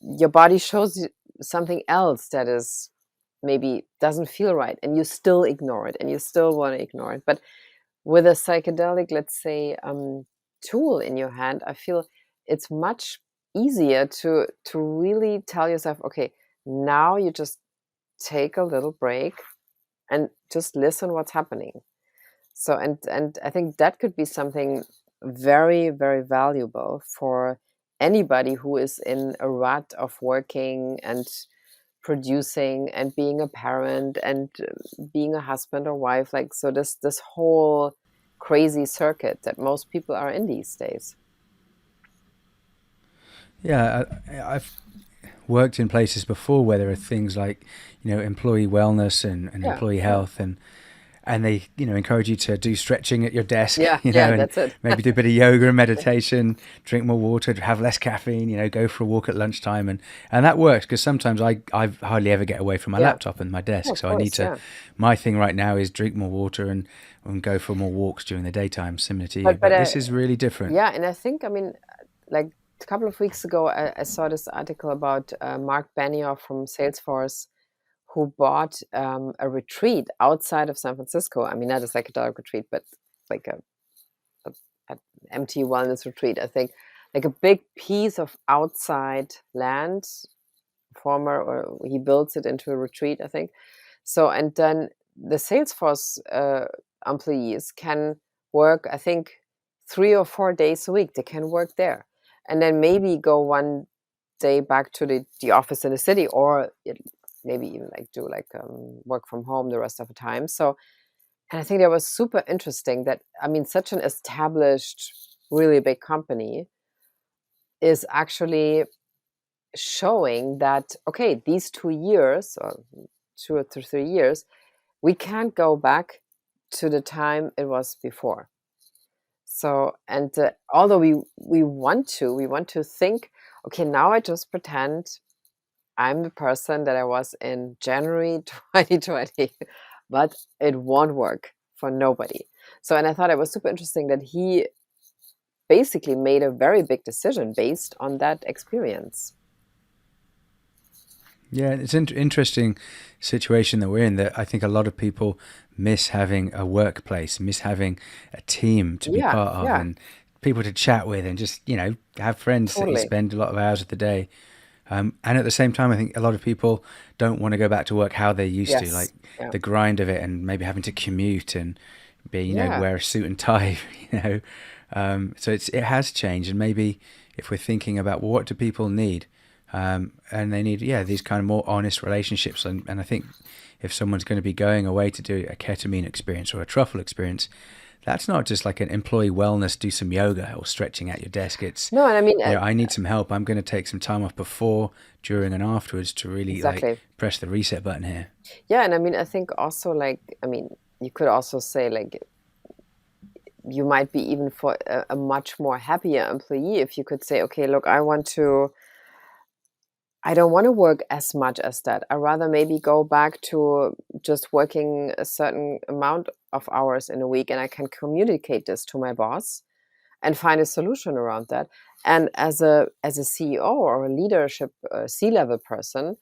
your body shows you something else that is maybe doesn't feel right, and you still ignore it, and you still want to ignore it. But with a psychedelic, let's say, tool in your hand, I feel it's much easier to really tell yourself, okay, now you just take a little break and just listen what's happening. So, and I think that could be something very, very valuable for anybody who is in a rut of working and producing and being a parent and being a husband or wife. Like, so this whole crazy circuit that most people are in these days. Yeah, I've worked in places before where there are things like, employee wellness and Yeah, employee yeah, health, and they, encourage you to do stretching at your desk, yeah, yeah. and That's it. maybe do a bit of yoga and meditation, drink more water, have less caffeine, go for a walk at lunchtime, and that works, because sometimes I hardly ever get away from my Yeah, laptop and my yeah, desk, of so I need course, to. yeah. My thing right now is drink more water and go for more walks during the daytime, similar to you. But But this is really different. yeah, and I think, I mean, like a couple of weeks ago, I saw this article about Mark Benioff from Salesforce, who bought a retreat outside of San Francisco. I mean, not a psychedelic retreat, but like a, a empty wellness retreat, I think, like a big piece of outside land, or he builds it into a retreat, I think. So, and then the Salesforce employees can work, I think, 3 or 4 days a week. They can work there, and then maybe go one day back to the office in the city, or maybe even like do like work from home the rest of the time. So, and I think that was super interesting, that, I mean, such an established, really big company is actually showing that, okay, these 2 years, or 2 or 3 years, we can't go back to the time it was before. So, and although we want to think, okay, now I just pretend I'm the person that I was in January 2020, but it won't work for nobody. So, and I thought it was super interesting that he basically made a very big decision based on that experience. Yeah, it's an interesting situation that we're in, that I think a lot of people miss having a workplace, miss having a team to be Yeah, part of, yeah, and people to chat with, and just, have friends that you totally. spend a lot of hours of the day. And at the same time, I think a lot of people don't want to go back to work how they used to, Yes. like Yeah. the grind of it, and maybe having to commute and be, Yeah. wear a suit and tie, So it has changed, and maybe if we're thinking about, well, what do people need, and they need, these kind of more honest relationships, and I think if someone's going to be going away to do a ketamine experience or a truffle experience, That's not just like an employee wellness, do some yoga or stretching at your desk. It's, No, and I mean, I need some help. I'm going to take some time off before, during, and afterwards to really like exactly. press the reset button here. Yeah, and I mean, I think also like, I mean, you could also say like you might be even for a much more happier employee if you could say, okay, look, I don't want to work as much as that. I rather maybe go back to just working a certain amount of hours in a week, and I can communicate this to my boss and find a solution around that. And as a CEO or a leadership C-level person,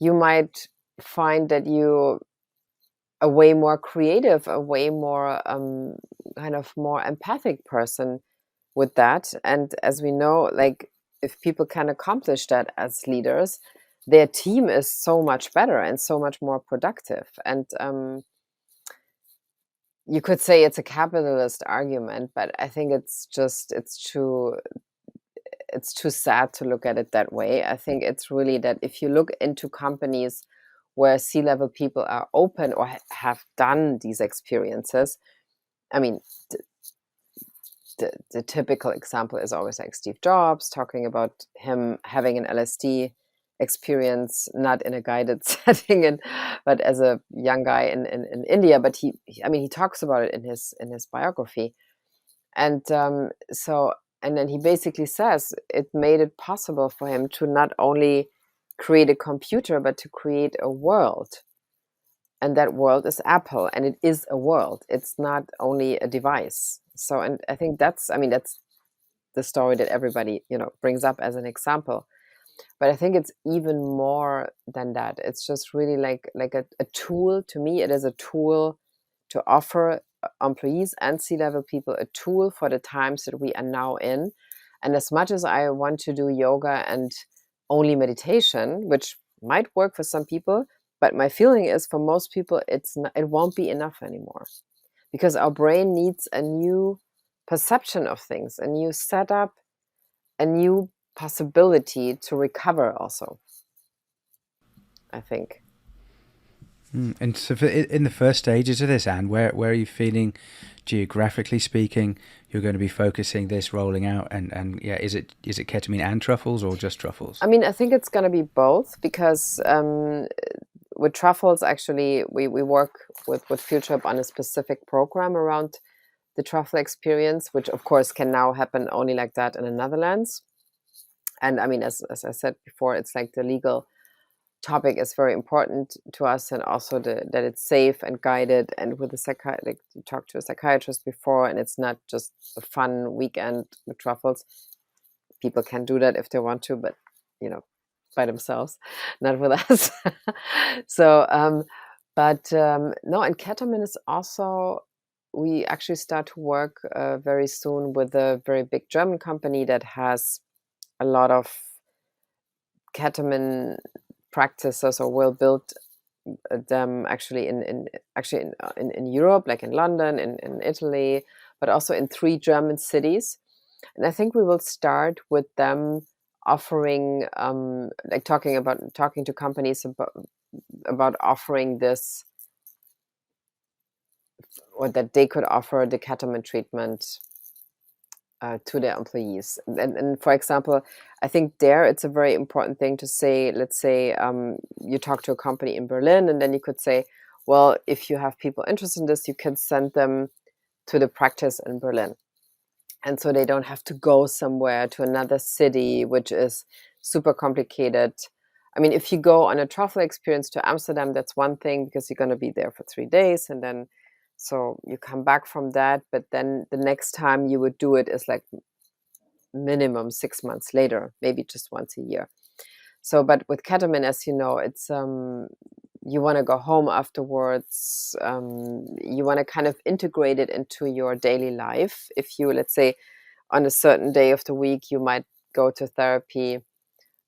you might find that you a way more creative, a way more kind of more empathic person with that. And as we know, like if people can accomplish that as leaders, their team is so much better and so much more productive. And you could say it's a capitalist argument, but I think it's too sad to look at it that way. I think it's really that if you look into companies where C-level people are open or have done these experiences, I mean, the typical example is always like Steve Jobs talking about him having an LSD experience, not in a guided setting, but as a young guy in India. But I mean, he talks about it in his biography, and and then he basically says it made it possible for him to not only create a computer but to create a world, and that world is Apple, and it is a world. It's not only a device. So, and I think that's the story that everybody brings up as an example. But I think it's even more than that. It's just really like a tool. To me, it is a tool to offer employees and C-level people a tool for the times that we are now in. And as much as I want to do yoga and only meditation, which might work for some people, but my feeling is for most people it won't be enough anymore, because our brain needs a new perception of things, a new setup, a new possibility to recover also, I think. And so, in the first stages of this, Anne, where are you feeling, geographically speaking, you're going to be focusing this rolling out? And yeah, is it ketamine and truffles or just truffles? I mean, I think it's going to be both, because with truffles, actually, we work with FieldTrip on a specific program around the truffle experience, which of course can now happen only like that in the Netherlands. And I mean, as I said before, it's like the legal topic is very important to us, and also that it's safe and guided, and with like you talked to a psychiatrist before, and it's not just a fun weekend with truffles. People can do that if they want to, but by themselves, not with us. So no, and ketamine is also, we actually start to work very soon with a very big German company that has a lot of ketamine practices, or will build them actually in Europe, like in London, in Italy, but also in 3 German cities. And I think we will start with them offering, like talking to companies about offering this, or that they could offer the ketamine treatment to their employees. And for example, I think there it's a very important thing to say, let's say you talk to a company in Berlin, and then you could say, well, if you have people interested in this, you can send them to the practice in Berlin. And so they don't have to go somewhere to another city, which is super complicated. I mean, if you go on a truffle experience to Amsterdam, that's one thing, because you're going to be there for 3 days, and then so you come back from that. But then the next time you would do it is like minimum 6 months later, maybe just once a year. So, but with ketamine, as you know, it's you want to go home afterwards. You want to kind of integrate it into your daily life. If you, let's say, on a certain day of the week, you might go to therapy,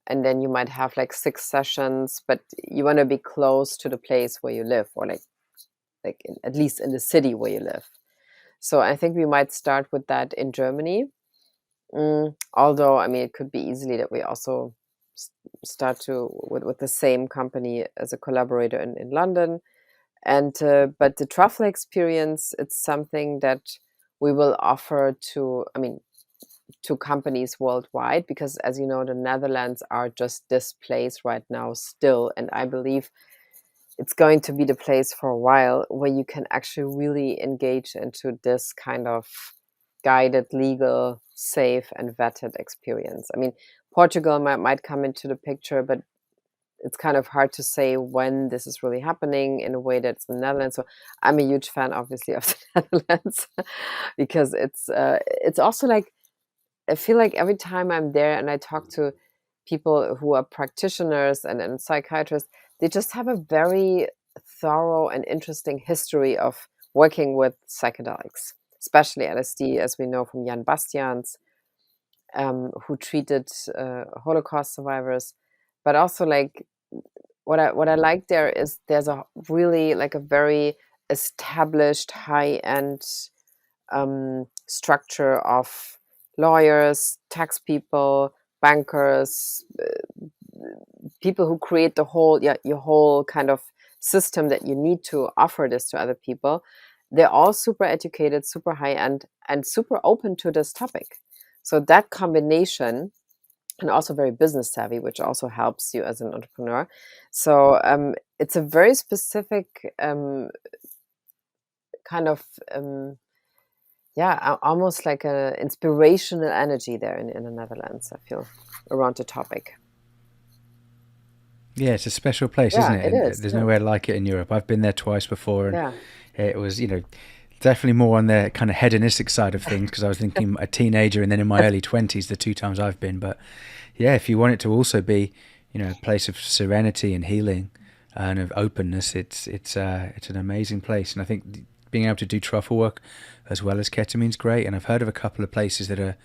and then you might have like 6 sessions, but you want to be close to the place where you live, or at least in the city where you live. So I think we might start with that in Germany. Although, I mean, it could be easily that we also start with the same company as a collaborator in London. And but the truffle experience, it's something that we will offer to companies worldwide, because as you know, the Netherlands are just this place right now still, and I believe it's going to be the place for a while where you can actually really engage into this kind of guided, legal, safe, and vetted experience. I mean, Portugal might come into the picture, but it's kind of hard to say when this is really happening in a way that's the Netherlands. So I'm a huge fan, obviously, of the Netherlands because it's also like, I feel like every time I'm there and I talk to people who are practitioners and psychiatrists, they just have a very thorough and interesting history of working with psychedelics, especially LSD, as we know from Jan Bastiaans, who treated Holocaust survivors. But also, like, what I like there is there's a really like a very established high end structure of lawyers, tax people, bankers, people who create the whole, your whole kind of system that you need to offer this to other people. They're all super educated, super high end, and super open to this topic. So that combination, and also very business savvy, which also helps you as an entrepreneur. So it's a very specific kind of almost like an inspirational energy there in the Netherlands, I feel, around the topic. Yeah, it's a special place, isn't Yeah, it? it And is. there's Yeah. nowhere like it in Europe. I've been there twice before, and Yeah. it was, definitely more on the kind of hedonistic side of things, because I was thinking a teenager and then in my early 20s, the two times I've been. But yeah, if you want it to also be, a place of serenity and healing and of openness, it's an amazing place. And I think being able to do truffle work as well as ketamine is great. And I've heard of a couple of places that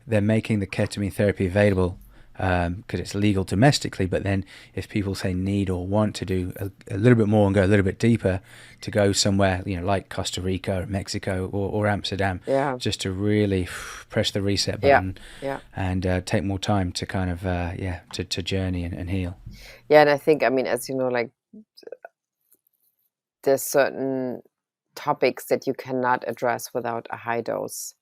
they're making the ketamine therapy available because it's legal domestically, but then if people say need or want to do a little bit more and go a little bit deeper, to go somewhere like Costa Rica or Mexico or Amsterdam, Yeah. just to really press the reset Yeah. button Yeah. and take more time to kind of to journey and heal. Yeah, and I think, I mean, as you know, like, there's certain topics that you cannot address without a high dose.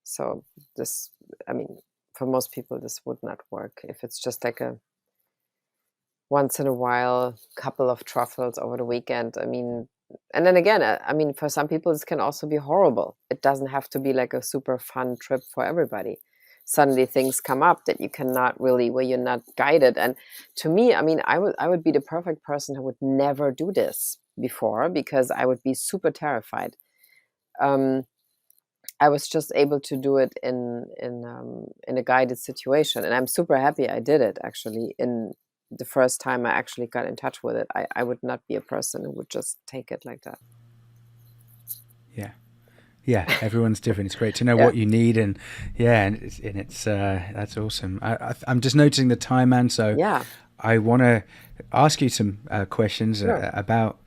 So this, I mean, for most people, this would not work. If it's just like a once in a while couple of truffles over the weekend, I mean, and then again, I mean, for some people, this can also be horrible. It doesn't have to be like a super fun trip for everybody. Suddenly things come up that you cannot really, where you're not guided. And to me, I mean, I would be the perfect person who would never do this before, because I would be super terrified. I was just able to do it in a guided situation, and I'm super happy I did it. Actually, in the first time I actually got in touch with it, I would not be a person who would just take it like that. Yeah. Yeah, everyone's different. It's great to know Yeah. what you need, and it's that's awesome. I'm just noticing the time, man. So Yeah. I want to ask you some questions Sure. about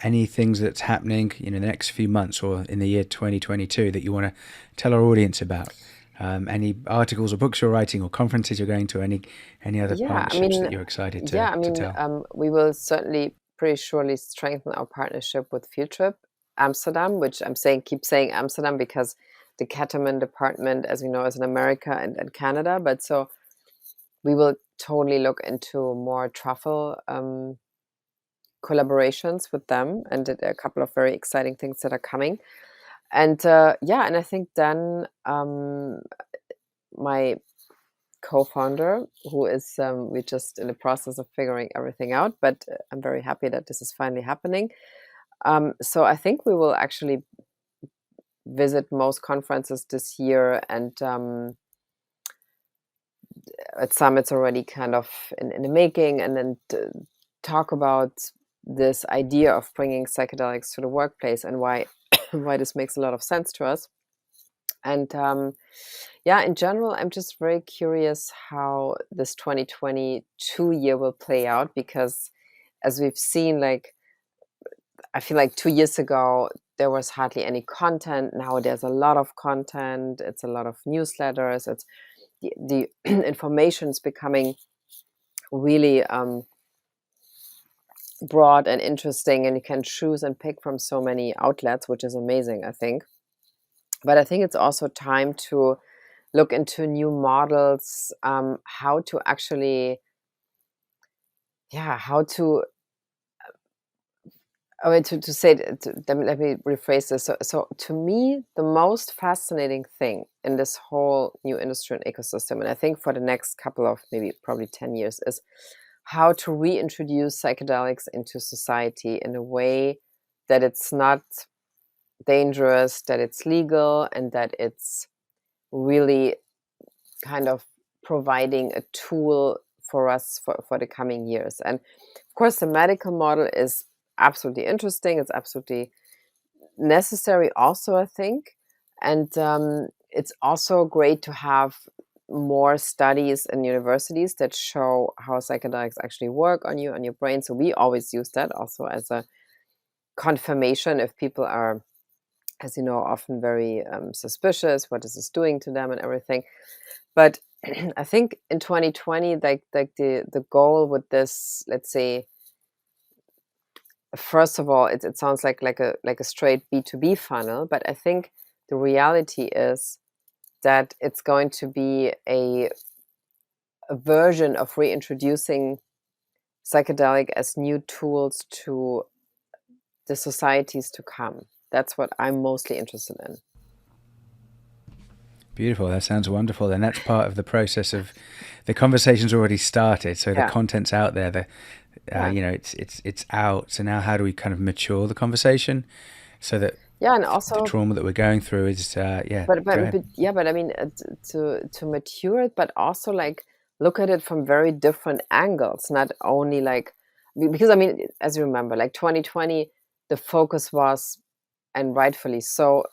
any things that's happening, the next few months or in the year 2022 that you want to tell our audience about. Any articles or books you're writing or conferences you're going to, any other Yeah. I partnerships mean, that you're excited yeah. I to mean, tell. we will certainly pretty surely strengthen our partnership with Field Trip Amsterdam, which keep saying Amsterdam because the ketamine department, as we know, is in America and Canada. But so we will totally look into more truffle collaborations with them, and there are a couple of very exciting things that are coming. And and I think then my co-founder, who is we're just in the process of figuring everything out, but I'm very happy that this is finally happening. So I think we will actually visit most conferences this year, and at summits already kind of in the making, and then talk about this idea of bringing psychedelics to the workplace and why why this makes a lot of sense to us. And in general, I'm just very curious how this 2022 year will play out, because as we've seen, like, I feel like 2 years ago there was hardly any content. Now there's a lot of content. It's a lot of newsletters. It's the information is becoming really broad and interesting, and you can choose and pick from so many outlets, which is amazing, I think. But I think it's also time to look into new models, how to actually, how to, to say, let me rephrase this. So to me, the most fascinating thing in this whole new industry and ecosystem, and I think for the next couple of maybe probably 10 years, is how to reintroduce psychedelics into society in a way that it's not dangerous, that it's legal, and that it's really kind of providing a tool for us for the coming years. And of course, the medical model is absolutely interesting. It's absolutely necessary also, I think. And it's also great to have more studies in universities that show how psychedelics actually work on you, on your brain. So we always use that also as a confirmation if people are, as you know, often very suspicious, what is this doing to them and everything. But I think in 2020, like the goal with this, let's say, first of all, it sounds like a straight B2B funnel, but I think the reality is that it's going to be a version of reintroducing psychedelic as new tools to the societies to come. That's what I'm mostly interested in. Beautiful. That sounds wonderful. And that's part of the process of the conversation's already started. So the Yeah, content's out there. yeah, It's out. So now how do we kind of mature the conversation so that yeah, and the also, trauma that we're going through is go ahead. yeah, but I mean, to mature it, but also like look at it from very different angles, not only like, because I mean, as you remember, like 2020, the focus was, and rightfully so,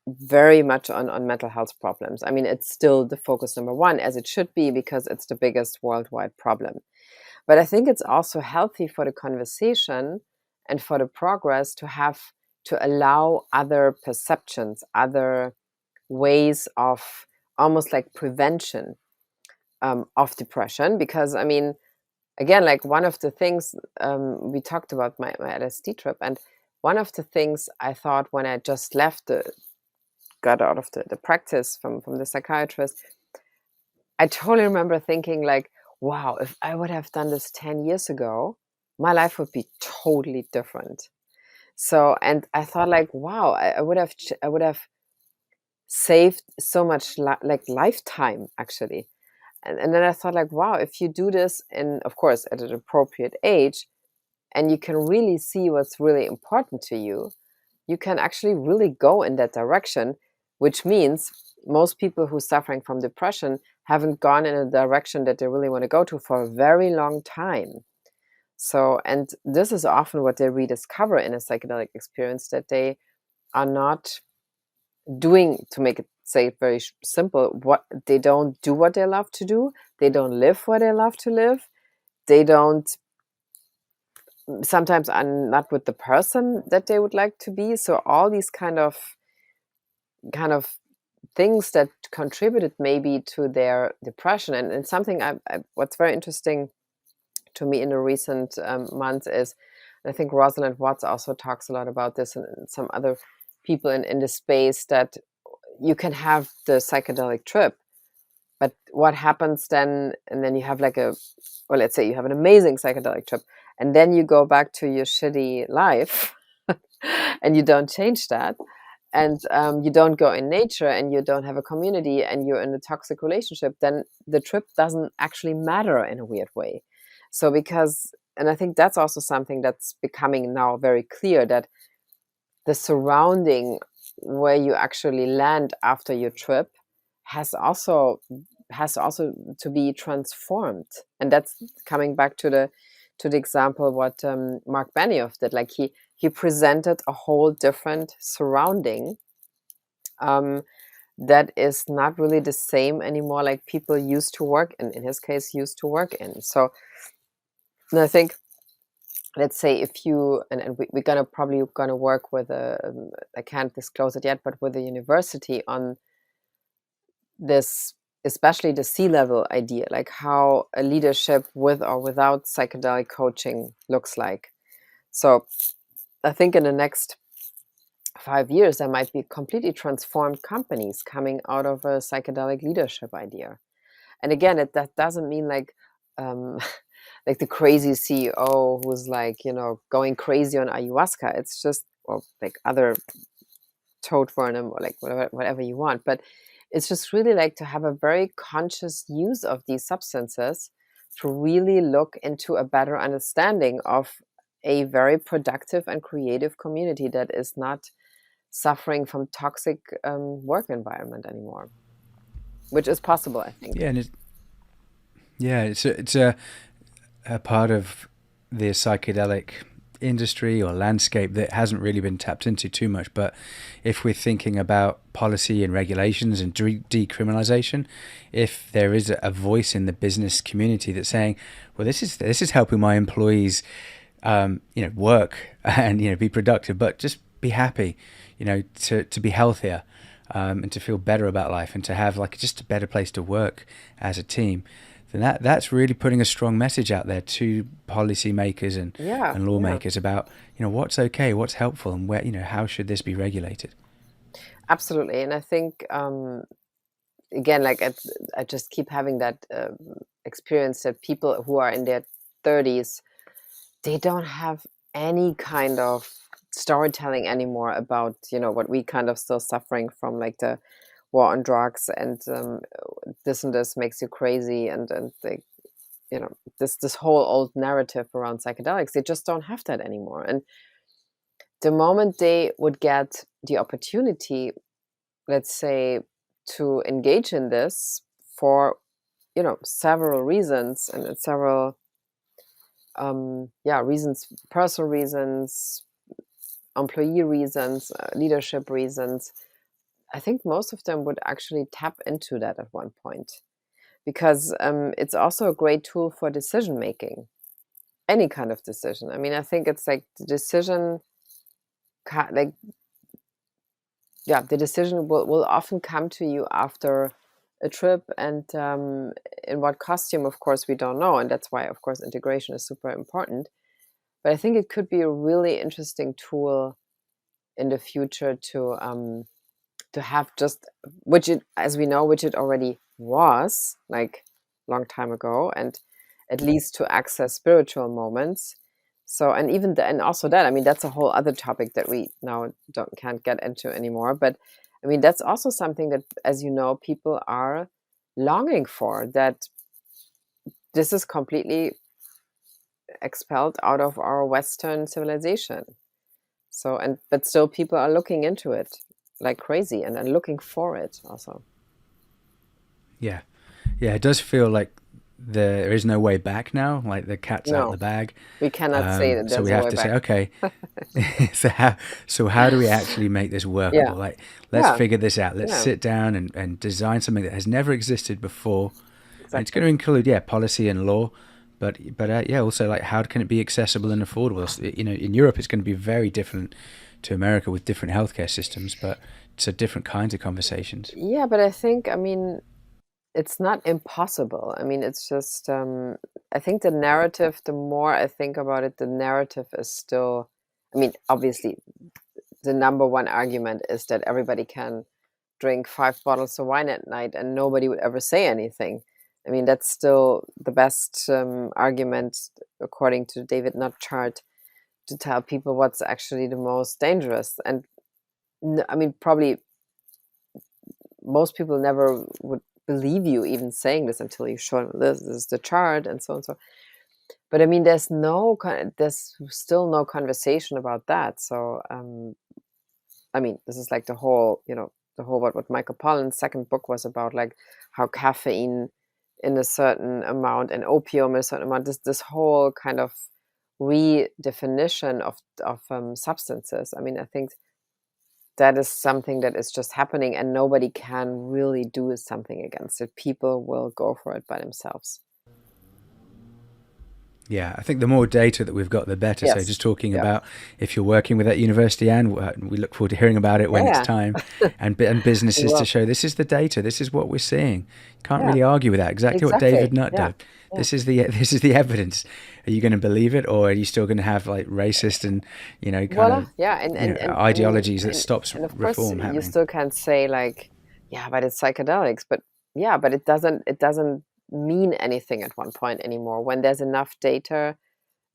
very much on mental health problems. I mean, it's still the focus number one, as it should be, because it's the biggest worldwide problem. But I think it's also healthy for the conversation and for the progress to have to allow other perceptions, other ways of almost like prevention of depression. Because I mean, again, like one of the things we talked about my LSD trip, and one of the things I thought when I just got out of the practice from the psychiatrist, I totally remember thinking like, wow, if I would have done this 10 years ago, my life would be totally different. So, and I thought like, wow, I would have saved so much like lifetime actually. And then I thought like, wow, if you do this in, of course, at an appropriate age, and you can really see what's really important to you can actually really go in that direction, which means most people who are suffering from depression haven't gone in a direction that they really want to go to for a very long time. So, and this is often what they rediscover in a psychedelic experience, that they are not doing, to make it say it very simple, what they don't do what they love to do, they don't live what they love to live, they don't, sometimes are not with the person that they would like to be. So all these kind of things that contributed maybe to their depression, and something what's very interesting to me in the recent months is, and I think Rosalind Watts also talks a lot about this, and some other people in the space, that you can have the psychedelic trip, but what happens then, and then you have like well, let's say you have an amazing psychedelic trip, and then you go back to your shitty life and you don't change that, and you don't go in nature, and you don't have a community, and you're in a toxic relationship, then the trip doesn't actually matter in a weird way. So because, and I think that's also something that's becoming now very clear, that the surrounding where you actually land after your trip has also to be transformed. And that's coming back to the example what Mark Benioff did. Like he presented a whole different surrounding um, that is not really the same anymore, like people used to work in his case used to work in. So, and I think, let's say if you, and we're gonna probably gonna work with I can't disclose it yet, but with a university on this, especially the C-level idea, like how a leadership with or without psychedelic coaching looks like. So I think in the next 5 years, there might be completely transformed companies coming out of a psychedelic leadership idea. And again, that doesn't mean like um, like the crazy CEO who's like, going crazy on ayahuasca. It's just, or like other toad venom, or like whatever you want. But it's just really like to have a very conscious use of these substances to really look into a better understanding of a very productive and creative community that is not suffering from toxic work environment anymore, which is possible, I think. Yeah, and it's a part of the psychedelic industry or landscape that hasn't really been tapped into too much. But if we're thinking about policy and regulations and decriminalization, if there is a voice in the business community that's saying, well, this is helping my employees, work and be productive, but just be happy, to be healthier, and to feel better about life and to have like just a better place to work as a team, then that's really putting a strong message out there to policymakers Yeah, and yeah, lawmakers about what's okay, what's helpful, and where how should this be regulated. absolutely. And I think again, like I just keep having that experience that people who are in their 30s, they don't have any kind of storytelling anymore about what we kind of still suffering from, like the war on drugs and this and this makes you crazy, and like this whole old narrative around psychedelics. They just don't have that anymore. And the moment they would get the opportunity, let's say, to engage in this for several reasons, and several reasons, personal reasons, employee reasons, leadership reasons, I think most of them would actually tap into that at one point, because it's also a great tool for decision making, any kind of decision. I mean, I think it's like the decision, like, yeah, the decision will often come to you after a trip, and in what costume, of course, we don't know. And that's why, of course, integration is super important. But I think it could be a really interesting tool in the future to have, just, which it, as we know, which it already was like long time ago, and at least to access spiritual moments. So, and even and also that, I mean, that's a whole other topic that we now can't get into anymore. But I mean, that's also something that, as you know, people are longing for, that this is completely expelled out of our Western civilization. So, and but still people are looking into it like crazy, and looking for it also. Yeah, yeah, it does feel like there is no way back now. Like the cat's out of the No, bag. we cannot say that So there's we a have way to say, back. okay, so how do we actually make this Yeah, workable? Like, let's yeah, figure this out. Let's yeah, sit down and design something that has never existed before, and it's exactly. going to include, yeah, policy and law, but yeah, also like how can it be accessible and affordable? In Europe, it's going to be very different to America with different healthcare systems, but it's a different kinds of conversations. Yeah, but I think, I mean, it's not impossible. I mean, it's just, I think the narrative, the more I think about it, the narrative is still, I mean, obviously, the number one argument is that everybody can drink 5 bottles of wine at night and nobody would ever say anything. I mean, that's still the best argument, according to David Nutt chart, to tell people what's actually the most dangerous. And I mean, probably most people never would believe you even saying this until you show them this is the chart and so and so. But I mean, there's still no conversation about that. So I mean, this is like the whole, the whole what Michael Pollan's second book was about, like how caffeine in a certain amount and opium in a certain amount, this whole kind of redefinition of substances. I mean, I think that is something that is just happening, and nobody can really do something against it. People will go for it by themselves. Yeah, I think the more data that we've got, the better. So Yes. just talking Yeah. about if you're working with that university, and we look forward to hearing about it when it's Yeah. time, and We businesses to will. show this is the data, this is what we're seeing. Can't Yeah. really argue with that. Exactly what David Exactly. Nutt Yeah. did. Yeah. This is the evidence. Are you going to believe it, or are you still going to have like racist and kind Voila. of Yeah. ideologies that stops And of course reform you happening? still can't say like, yeah, but it's psychedelics. But yeah, but it doesn't mean anything at one point anymore. When there's enough data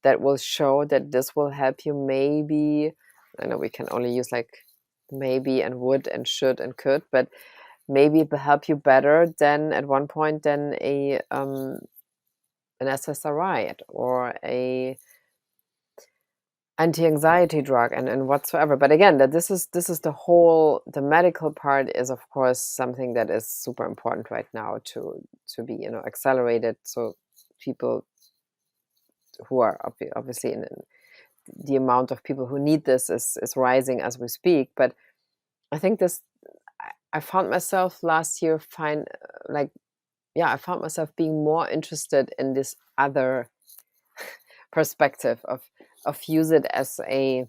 that will show that this will help you, maybe, I know we can only use like maybe and would and should and could, but maybe it will help you better than at one point than a an SSRI or a anti-anxiety drug and whatsoever. But again, that this is the medical part is of course something that is super important right now to be accelerated, so people who are obviously in the amount of people who need this is rising as we speak. But I think this I found myself last year like, yeah, I found myself being more interested in this other perspective of use it as a,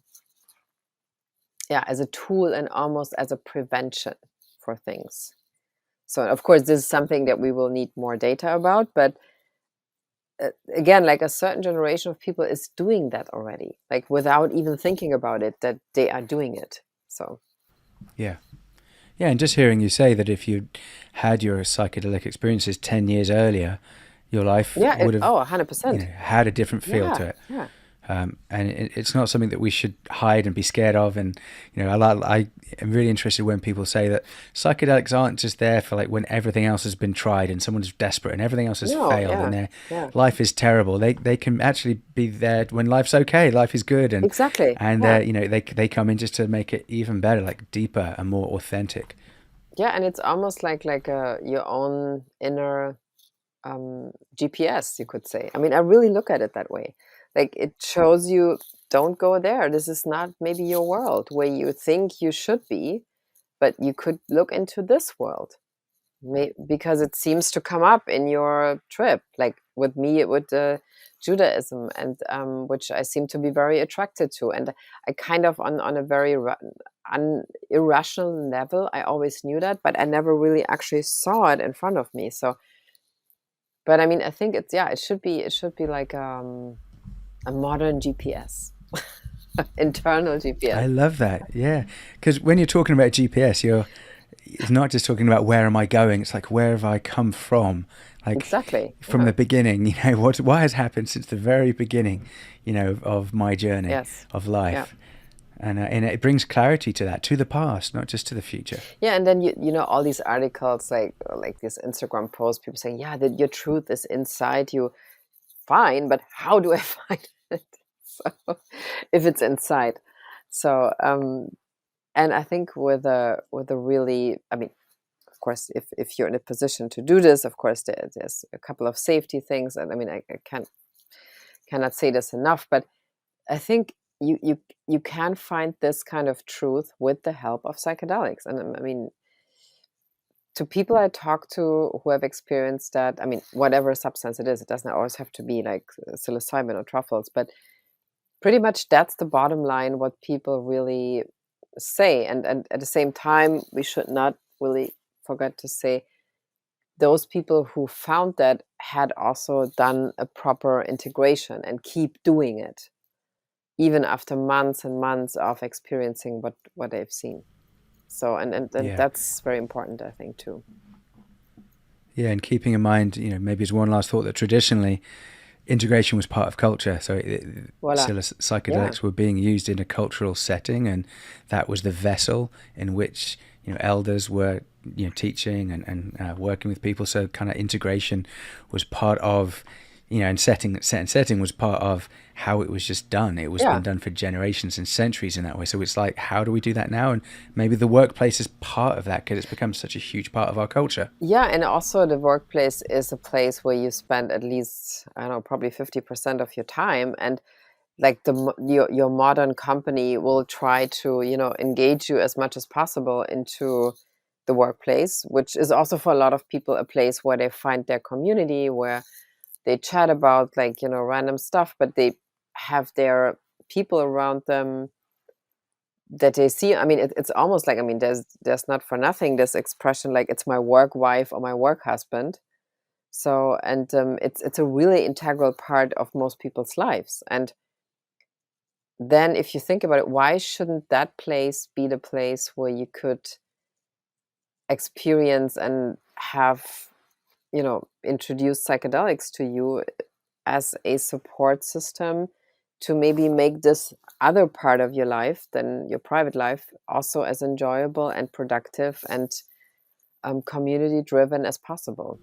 yeah, as a tool and almost as a prevention for things. So of course this is something that we will need more data about, but again, like a certain generation of people is doing that already, like without even thinking about it, that they are doing it. So Yeah. Yeah, and just hearing you say that if you had your psychedelic experiences 10 years earlier, your life yeah, would have 100%. had a different feel to Yeah, it. yeah. And it's not something that we should hide and be scared of. And I am really interested when people say that psychedelics aren't just there for like when everything else has been tried and someone's desperate and everything else has No, failed and yeah, their yeah, life is terrible. They can actually be there when life's okay, life is good, exactly. and Yeah, they come in just to make it even better, like deeper and more authentic. yeah. And it's almost like your own inner GPS, you could say. I mean, I really look at it that way. Like it shows you, don't go there. This is not maybe your world where you think you should be, but you could look into this world. Because it seems to come up in your trip. Like with me, it would Judaism, and which I seem to be very attracted to. And I kind of on a very irrational level, I always knew that, but I never really actually saw it in front of me. So, but I mean, I think it's, yeah, it should be like a modern GPS, internal I GPS. love that. Yeah, because when you're talking about GPS, it's not just talking about where am I going. It's like where have I come from? Like Exactly. from Yeah. the beginning. What has happened since the very beginning. Of my journey Yes. of Yeah. life, and it brings clarity to that, to the past, not just to the future. Yeah, and then you know all these articles like these Instagram posts, people saying, yeah, that your truth is inside you. Fine, but how do I find it? So if it's inside. So and I think with a really, I mean, of course, if you're in a position to do this, of course there's a couple of safety things, and I mean I cannot say this enough, but I think you can find this kind of truth with the help of psychedelics. And I mean, to people I talk to who have experienced that, I mean, whatever substance it is, it doesn't always have to be like psilocybin or truffles, but pretty much that's the bottom line, what people really say. And at the same time, we should not really forget to say those people who found that had also done a proper integration and keep doing it, even after months and months of experiencing what they've seen. So and Yeah. that's very important, I think, too. Yeah, and keeping in mind, maybe as one last thought, that traditionally integration was part of culture. So Voila. Yeah. psychedelics were being used in a cultural setting, and that was the vessel in which elders were teaching and working with people. So kind of integration was part of and setting was part of how it was just done. It was been Yeah. done for generations and centuries in that way. So it's like, how do we do that now? And maybe the workplace is part of that because it's become such a huge part of our culture. Yeah, and also the workplace is a place where you spend at least, I don't know, probably 50% of your time. And like your modern company will try to, engage you as much as possible into the workplace, which is also for a lot of people a place where they find their community, where they chat about like, random stuff, but they have their people around them that they see. I mean, it's almost like, I mean, there's not for nothing this expression like it's my work wife or my work husband. So, and it's a really integral part of most people's lives. And then if you think about it, why shouldn't that place be the place where you could experience and have, introduce psychedelics to you as a support system to maybe make this other part of your life than your private life also as enjoyable and productive and community driven as possible.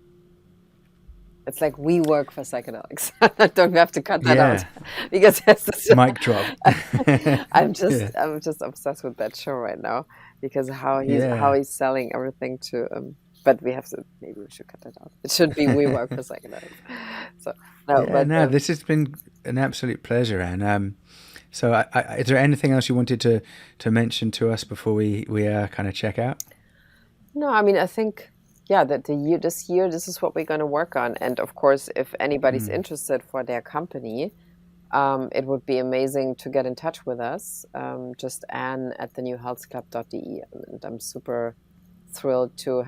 It's like we work for psychedelics. Don't we have to cut that out? Because mic drop. I'm just obsessed with that show right now because how he's selling everything to but maybe we should cut that out. It should be we work for psychedelics. So this has been an absolute pleasure, Anne. So is there anything else you wanted to mention to us before we kind of check out? No, I mean, I think that this year this is what we're going to work on, and of course if anybody's interested for their company, it would be amazing to get in touch with us. Just Anne at thenewhealthclub.de, and I'm super thrilled to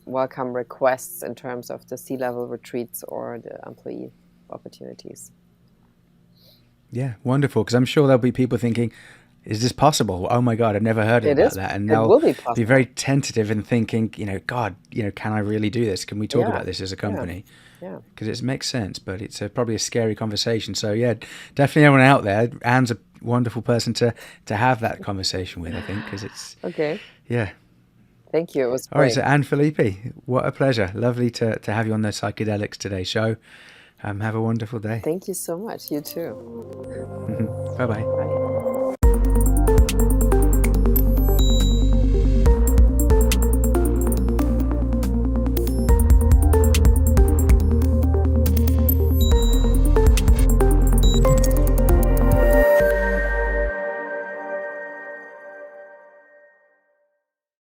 welcome requests in terms of the C-level retreats or the employee opportunities. Yeah, wonderful, because I'm sure there'll be people thinking, is this possible? Oh my God, I've never heard about that. And they'll be very tentative and thinking, God, can I really do this? Can we talk about this as a company? Yeah. Because it makes sense, but it's probably a scary conversation. So yeah, definitely everyone out there, Anne's a wonderful person to have that conversation with, I think, because it's... Okay. Yeah. Thank you. It was great. All right, so Anne Philippi, what a pleasure. Lovely to have you on the Psychedelics Today show. Have a wonderful day. Thank you so much. You too. Bye-bye. Bye.